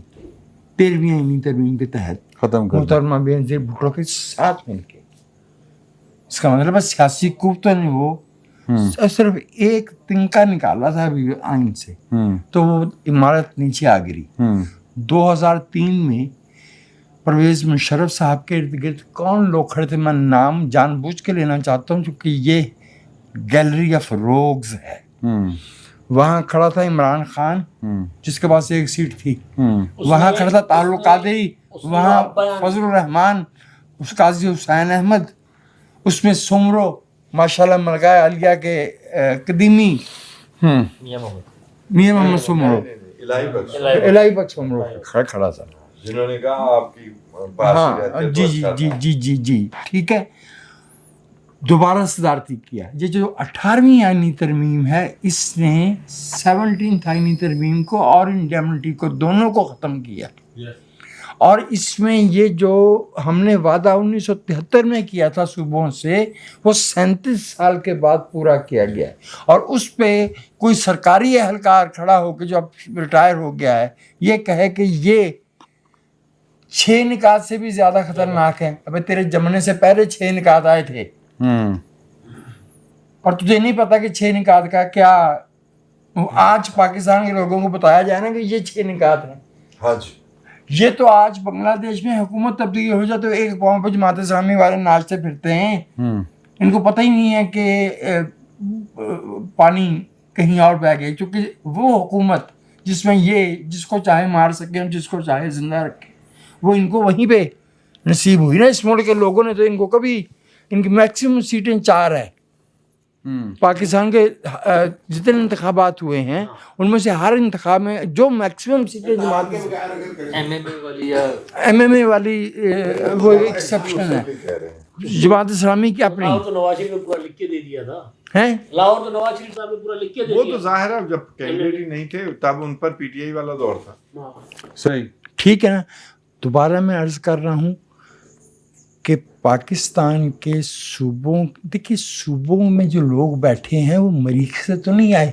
13ویں آئینی ترمیم کے تحت محترمہ بینظیر بھٹو کے ساتھ مل کے, اس کا مطلب سیاسی قوتوں نے وہ صرف ایک تنکا نکالا تھا آئین سے, تو وہ عمارت نیچے آ گری. 2003 میں پرویز مشرف صاحب کے ارد گرد کون لوگ کھڑے تھے, میں نام جان بوجھ کے لینا چاہتا ہوں کیونکہ یہ گیلری آف روگز ہے. وہاں کھڑا تھا عمران خان جس کے پاس 1 سیٹ تھی, وہاں کھڑا تھا طاہر القادری, وہاں فضل الرحمان, اس قاضی حسین احمد, اس میں سمرو ماشاءاللہ ملکہ عالیہ کے قدیمی میاں محمد سمرو, الہی بخش سمرو کھڑا تھا, جنہوں نے کہا آپ کی پاس جی جی جی جی جی جی ٹھیک ہے. دوبارہ صدارتی کیا. یہ جو 18ویں آئینی ترمیم ہے اس نے 17th آئینی ترمیم کو اور انڈیمنٹی کو دونوں کو ختم کیا, اور اس میں یہ جو ہم نے وعدہ 1973 میں کیا تھا صوبوں سے وہ 37 سال کے بعد پورا کیا گیا ہے. اور اس پہ کوئی سرکاری اہلکار کھڑا ہو کے جو اب ریٹائر ہو گیا ہے یہ کہے کہ یہ 6 نکات سے بھی زیادہ خطرناک ہے. ابھی تیرے جمنے سے پہلے 6 نکات آئے تھے اور تجھے نہیں پتا کہ 6 نکات کا کیا. آج پاکستان کے لوگوں کو بتایا جائے نا کہ یہ 6 نکات ہیں. ہاں جی, یہ تو آج بنگلہ دیش میں حکومت تبدیل ہو جائے تو ایک پاؤں پہ جماعت اسلامی والے ناچتے پھرتے ہیں, ان کو پتہ ہی نہیں ہے کہ پانی کہیں اور بہ گئی, چونکہ وہ حکومت جس میں یہ جس کو چاہے مار سکے اور جس کو چاہے زندہ رکھے وہ ان کو وہیں پہ نصیب ہوئی نا. اس ملک کے لوگوں نے تو ان کو کبھی, ان کی میکسیمم سیٹیں 4 ہیں. پاکستان کے جتنے انتخابات ہوئے ہیں ان میں سے ہر انتخاب میں جو میکسیمم سیٹیں جماعت ایم اے والی وہ ایکسیپشن ہے. جماعت اسلامی کی اپنی لاہور تو نواز شریف نے پورا لکھ کے دے دیا تھا, ہیں لاہور تو نواز شریف صاحب نے پورا لکھ کے دے وہ دیا. تو ظاہر ہے جب کینڈیڈیٹ ہی نہیں تھے تب ان پر پی ٹی آئی والا دور تھا. صحیح, ٹھیک ہے نا. دوبارہ میں عرض کر رہا ہوں کہ پاکستان کے صوبوں, دیکھیے صوبوں میں جو لوگ بیٹھے ہیں وہ مریخ سے تو نہیں آئے,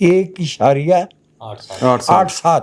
1.87,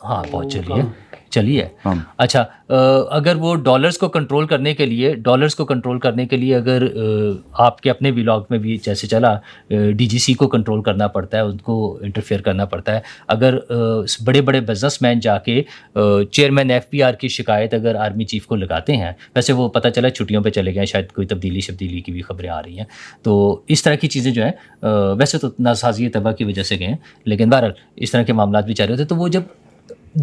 ہاں بہت چلی ہے. اچھا اگر وہ ڈالرز کو کنٹرول کرنے کے لیے اگر آپ کے اپنے ولاگ میں بھی جیسے چلا ڈی جی سی کو کنٹرول کرنا پڑتا ہے, ان کو انٹرفیئر کرنا پڑتا ہے. اگر بڑے بڑے بزنس مین جا کے چیئرمین ایف پی آر کی شکایت اگر آرمی چیف کو لگاتے ہیں, ویسے وہ پتہ چلا چھٹیوں پہ چلے گئے, شاید کوئی تبدیلی کی بھی خبریں آ رہی ہیں, تو اس طرح کی چیزیں جو ہیں ویسے تو ناسازی طبع کی وجہ سے گئے ہیں, لیکن بہرحال اس طرح کے معاملات بھی جاری ہوتے ہیں. تو وہ جب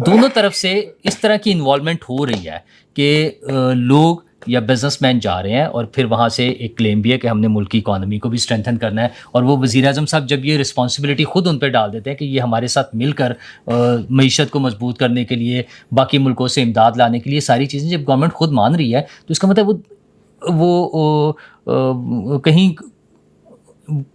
دونوں طرف سے اس طرح کی انوالومنٹ ہو رہی ہے کہ لوگ یا بزنس مین جا رہے ہیں اور پھر وہاں سے ایک کلیم بھی ہے کہ ہم نے ملک کی اکانومی کو بھی اسٹرینتھن کرنا ہے, اور وہ وزیر اعظم صاحب جب یہ رسپانسبلٹی خود ان پہ ڈال دیتے ہیں کہ یہ ہمارے ساتھ مل کر معیشت کو مضبوط کرنے کے لیے, باقی ملکوں سے امداد لانے کے لیے ساری چیزیں جب گورنمنٹ خود مان رہی ہے, تو اس کا مطلب وہ کہیں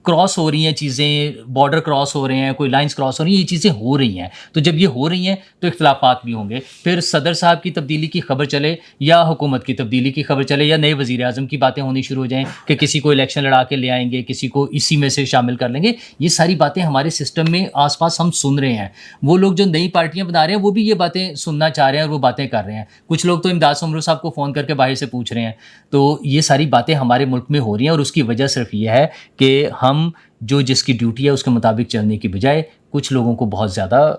کراس ہو رہی ہیں چیزیں, بارڈر کراس ہو رہے ہیں, کوئی لائنز کراس ہو رہی ہیں, یہ چیزیں ہو رہی ہیں. تو جب یہ ہو رہی ہیں تو اختلافات بھی ہوں گے. پھر صدر صاحب کی تبدیلی کی خبر چلے یا حکومت کی تبدیلی کی خبر چلے یا نئے وزیر اعظم کی باتیں ہونی شروع ہو جائیں کہ کسی کو الیکشن لڑا کے لے آئیں گے, کسی کو اسی میں سے شامل کر لیں گے, یہ ساری باتیں ہمارے سسٹم میں آس پاس ہم سن رہے ہیں. وہ لوگ جو نئی پارٹیاں بنا رہے ہیں وہ بھی یہ باتیں سننا چاہ رہے ہیں اور وہ باتیں کر رہے ہیں. کچھ لوگ تو امداد سمرو صاحب کو فون کر کے باہر سے پوچھ رہے ہیں. تو یہ ساری باتیں ہمارے ملک میں ہو رہی ہیں, اور اس کی وجہ صرف یہ ہے کہ ہم جو جس کی ڈیوٹی ہے اس کے مطابق چلنے کی بجائے کچھ لوگوں کو بہت زیادہ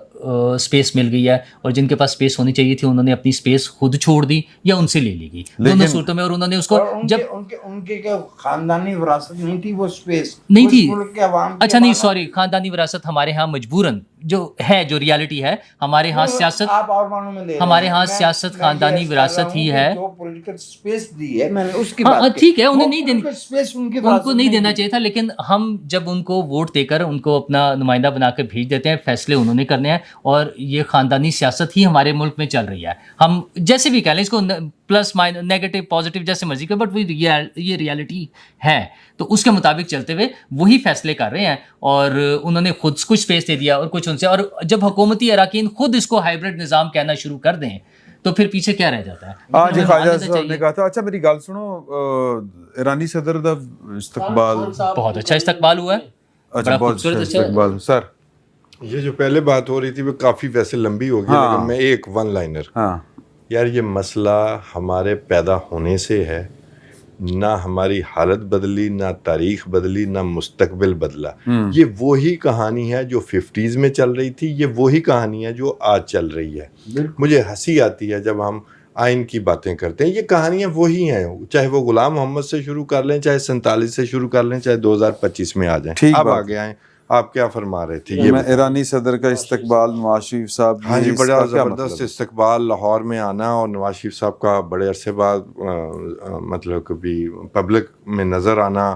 سپیس مل گئی ہے, اور جن کے پاس سپیس ہونی چاہیے تھی انہوں نے اپنی سپیس خود چھوڑ دی یا ان سے لے لی گئی, دونوں صورتوں میں. اور انہوں نے اس کو جب ان کے خاندانی وراثت نہیں تھی, وہ سپیس نہیں تھی. اچھا نہیں سوری, خاندانی وراثت ہمارے ہاں مجبوراً جو ہے, جو ریالٹی ہے ہمارے ہاں سیاست, ہمارے ہاں سیاست خاندانی وراثت ہی ہے. ہاں ٹھیک ہے, انہیں نہیں دینی, ان کو نہیں دینا چاہیے تھا, لیکن ہم جب ان کو ووٹ دے کر ان کو اپنا نمائندہ بنا کے بھیج دیتے ہیں, فیصلے انہوں نے کرنے ہیں, اور یہ خاندانی سیاست ہی ہمارے ملک میں چل رہی ہے. ہم جیسے بھی کہہ لیں اس کو, پلس مائنس نیگیٹو پازیٹیو جیسے مرضی کریں, بٹ یہ ریالٹی ہے. تو اس کے مطابق چلتے ہوئے وہی فیصلے کر رہے ہیں, اور انہوں نے خود کچھ سپیس دے دیا اور کچھ ان سے. اور جب حکومتی اراکین خود اس کو ہائبرڈ نظام کہنا شروع کر دیں تو پھر پیچھے کیا رہ جاتا ہے. ہاں جی, خواجہ صاحب نے کہا تھا. اچھا میری گل سنو, ایرانی صدر دا استقبال بہت اچھا استقبال ہوا ہے. اچھا بہت اچھا استقبال. سر یہ جو پہلے بات ہو رہی تھی وہ کافی ویسے لمبی ہو گئی, لیکن میں ایک ون لائنر. ہاں یار یہ مسئلہ ہمارے پیدا ہونے سے ہے, نہ ہماری حالت بدلی, نہ تاریخ بدلی, نہ مستقبل بدلا. یہ وہی کہانی ہے جو 50s میں چل رہی تھی, یہ وہی کہانی ہے جو آج چل رہی ہے. مجھے ہنسی آتی ہے جب ہم آئین کی باتیں کرتے ہیں. یہ کہانیاں وہی ہیں, چاہے وہ غلام محمد سے شروع کر لیں, چاہے 47 سے شروع کر لیں, چاہے 2025 میں آ جائیں. اب آگے آئیں, آپ کیا فرما رہے تھے؟ یہ ایرانی صدر کا استقبال, نواز شریف صاحب, ہاں جی, بڑا زبردست استقبال. لاہور میں آنا اور نواز شریف صاحب کا بڑے عرصے بعد مطلب کبھی پبلک میں نظر آنا,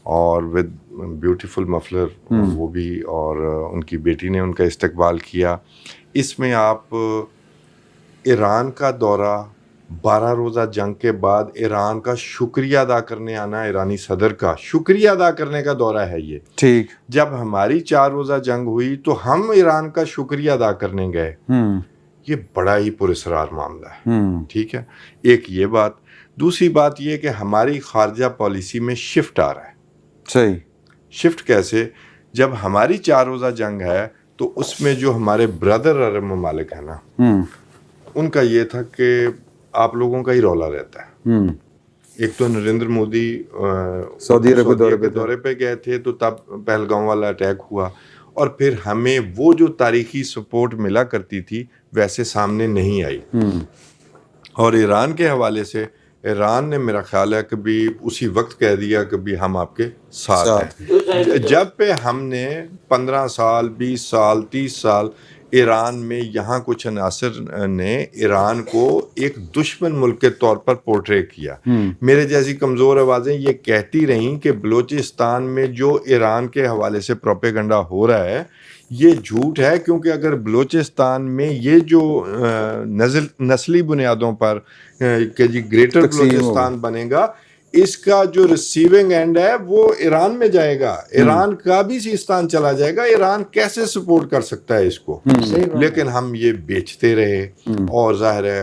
اور ود بیوٹیفل مفلر وہ بھی, اور ان کی بیٹی نے ان کا استقبال کیا. اس میں آپ ایران کا دورہ, 12 روزہ جنگ کے بعد ایران کا شکریہ ادا کرنے آنا, ایرانی صدر کا شکریہ ادا کرنے کا دورہ ہے یہ. ٹھیک, جب ہماری 4 روزہ جنگ ہوئی تو ہم ایران کا شکریہ ادا کرنے گئے. یہ بڑا ہی پراسرار معاملہ ہے. ٹھیک ہے, ایک یہ بات. دوسری بات یہ کہ ہماری خارجہ پالیسی میں شفٹ آ رہا ہے. صحیح. شفٹ کیسے؟ جب ہماری 4 روزہ جنگ ہے تو اس میں جو ہمارے بردر عرب ممالک ہیں نا, ان کا یہ تھا کہ آپ لوگوں کا ہی رولا رہتا ہے. ایک تو نریندر مودی سعودی عرب کے دورے پہ گئے تھے, تو تب پہلگام والا اٹیک ہوا, اور پھر ہمیں وہ جو تاریخی سپورٹ ملا کرتی تھی ویسے سامنے نہیں آئی. اور ایران کے حوالے سے ایران نے میرا خیال ہے کبھی اسی وقت کہہ دیا کہ بھی ہم آپ کے ساتھ ہیں. جب پہ ہم نے 15 سال 20 سال 30 سال ایران میں یہاں کچھ عناصر نے ایران کو ایک دشمن ملک کے طور پر پورٹرے کیا. میرے جیسی کمزور آوازیں یہ کہتی رہیں کہ بلوچستان میں جو ایران کے حوالے سے پروپیگنڈا ہو رہا ہے یہ جھوٹ ہے, کیونکہ اگر بلوچستان میں یہ جو نسلی بنیادوں پر کہ جی گریٹر بلوچستان بنے گا, اس کا جو ریسیونگ اینڈ ہے وہ ایران میں جائے گا, ایران کا بھی سیستان چلا جائے گا. ایران کیسے سپورٹ کر سکتا ہے اس کو؟ لیکن ہم یہ بیچتے رہے, اور ظاہر ہے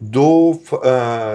2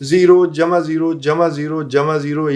0 + 0 + 0 + 0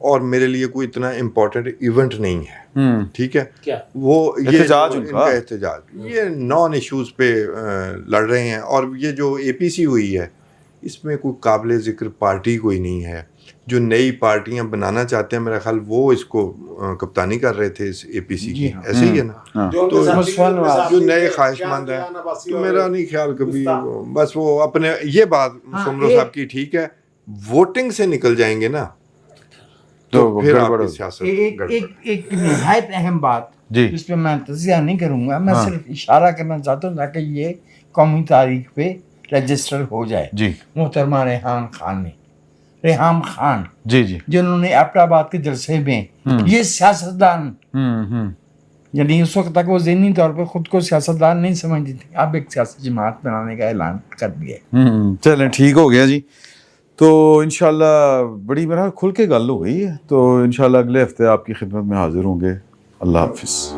اور میرے لیے کوئی اتنا امپورٹنٹ ایونٹ نہیں ہے، ٹھیک ہے، کیا وہ یہ احتجاج ان کا احتجاج، یہ نان ایشوز پہ لڑ رہے ہیں. اور یہ جو اے پی سی ہوئی ہے اس میں کوئی قابل ذکر پارٹی کوئی نہیں ہے. جو نئی پارٹیاں بنانا چاہتے ہیں میرا خیال وہ اس کو کپتانی کر رہے تھے اس اے پی سی کی، ایسے ہی ہے نا، تو جو نئے خواہش مند ہیں، تو میرا نہیں خیال کبھی، بس وہ اپنے، یہ بات سمرو صاحب کی ٹھیک ہے، ووٹنگ سے نکل جائیں گے نا تو پھر آپ کی سیاست ایک نہایت اہم بات جس پہ میں تجزیہ نہیں کروں گا، میں صرف اشارہ کرنا چاہتا ہوں تاکہ یہ قومی تاریخ پہ رجسٹر ہو جائے. محترمہ ریحام خان جی جی جنہوں نے ایبٹ آباد کے جلسے میں یہ سیاستدان، یعنی اس وقت تک وہ ذہنی طور پہ خود کو سیاستدان نہیں سمجھتی تھی، اب ایک سیاسی جماعت بنانے کا اعلان کر دیا. چلیں ٹھیک ہو گیا جی. تو انشاءاللہ بڑی میرا کھل کے گل ہو گئی ہے، تو انشاءاللہ اگلے ہفتے آپ کی خدمت میں حاضر ہوں گے. اللہ حافظ.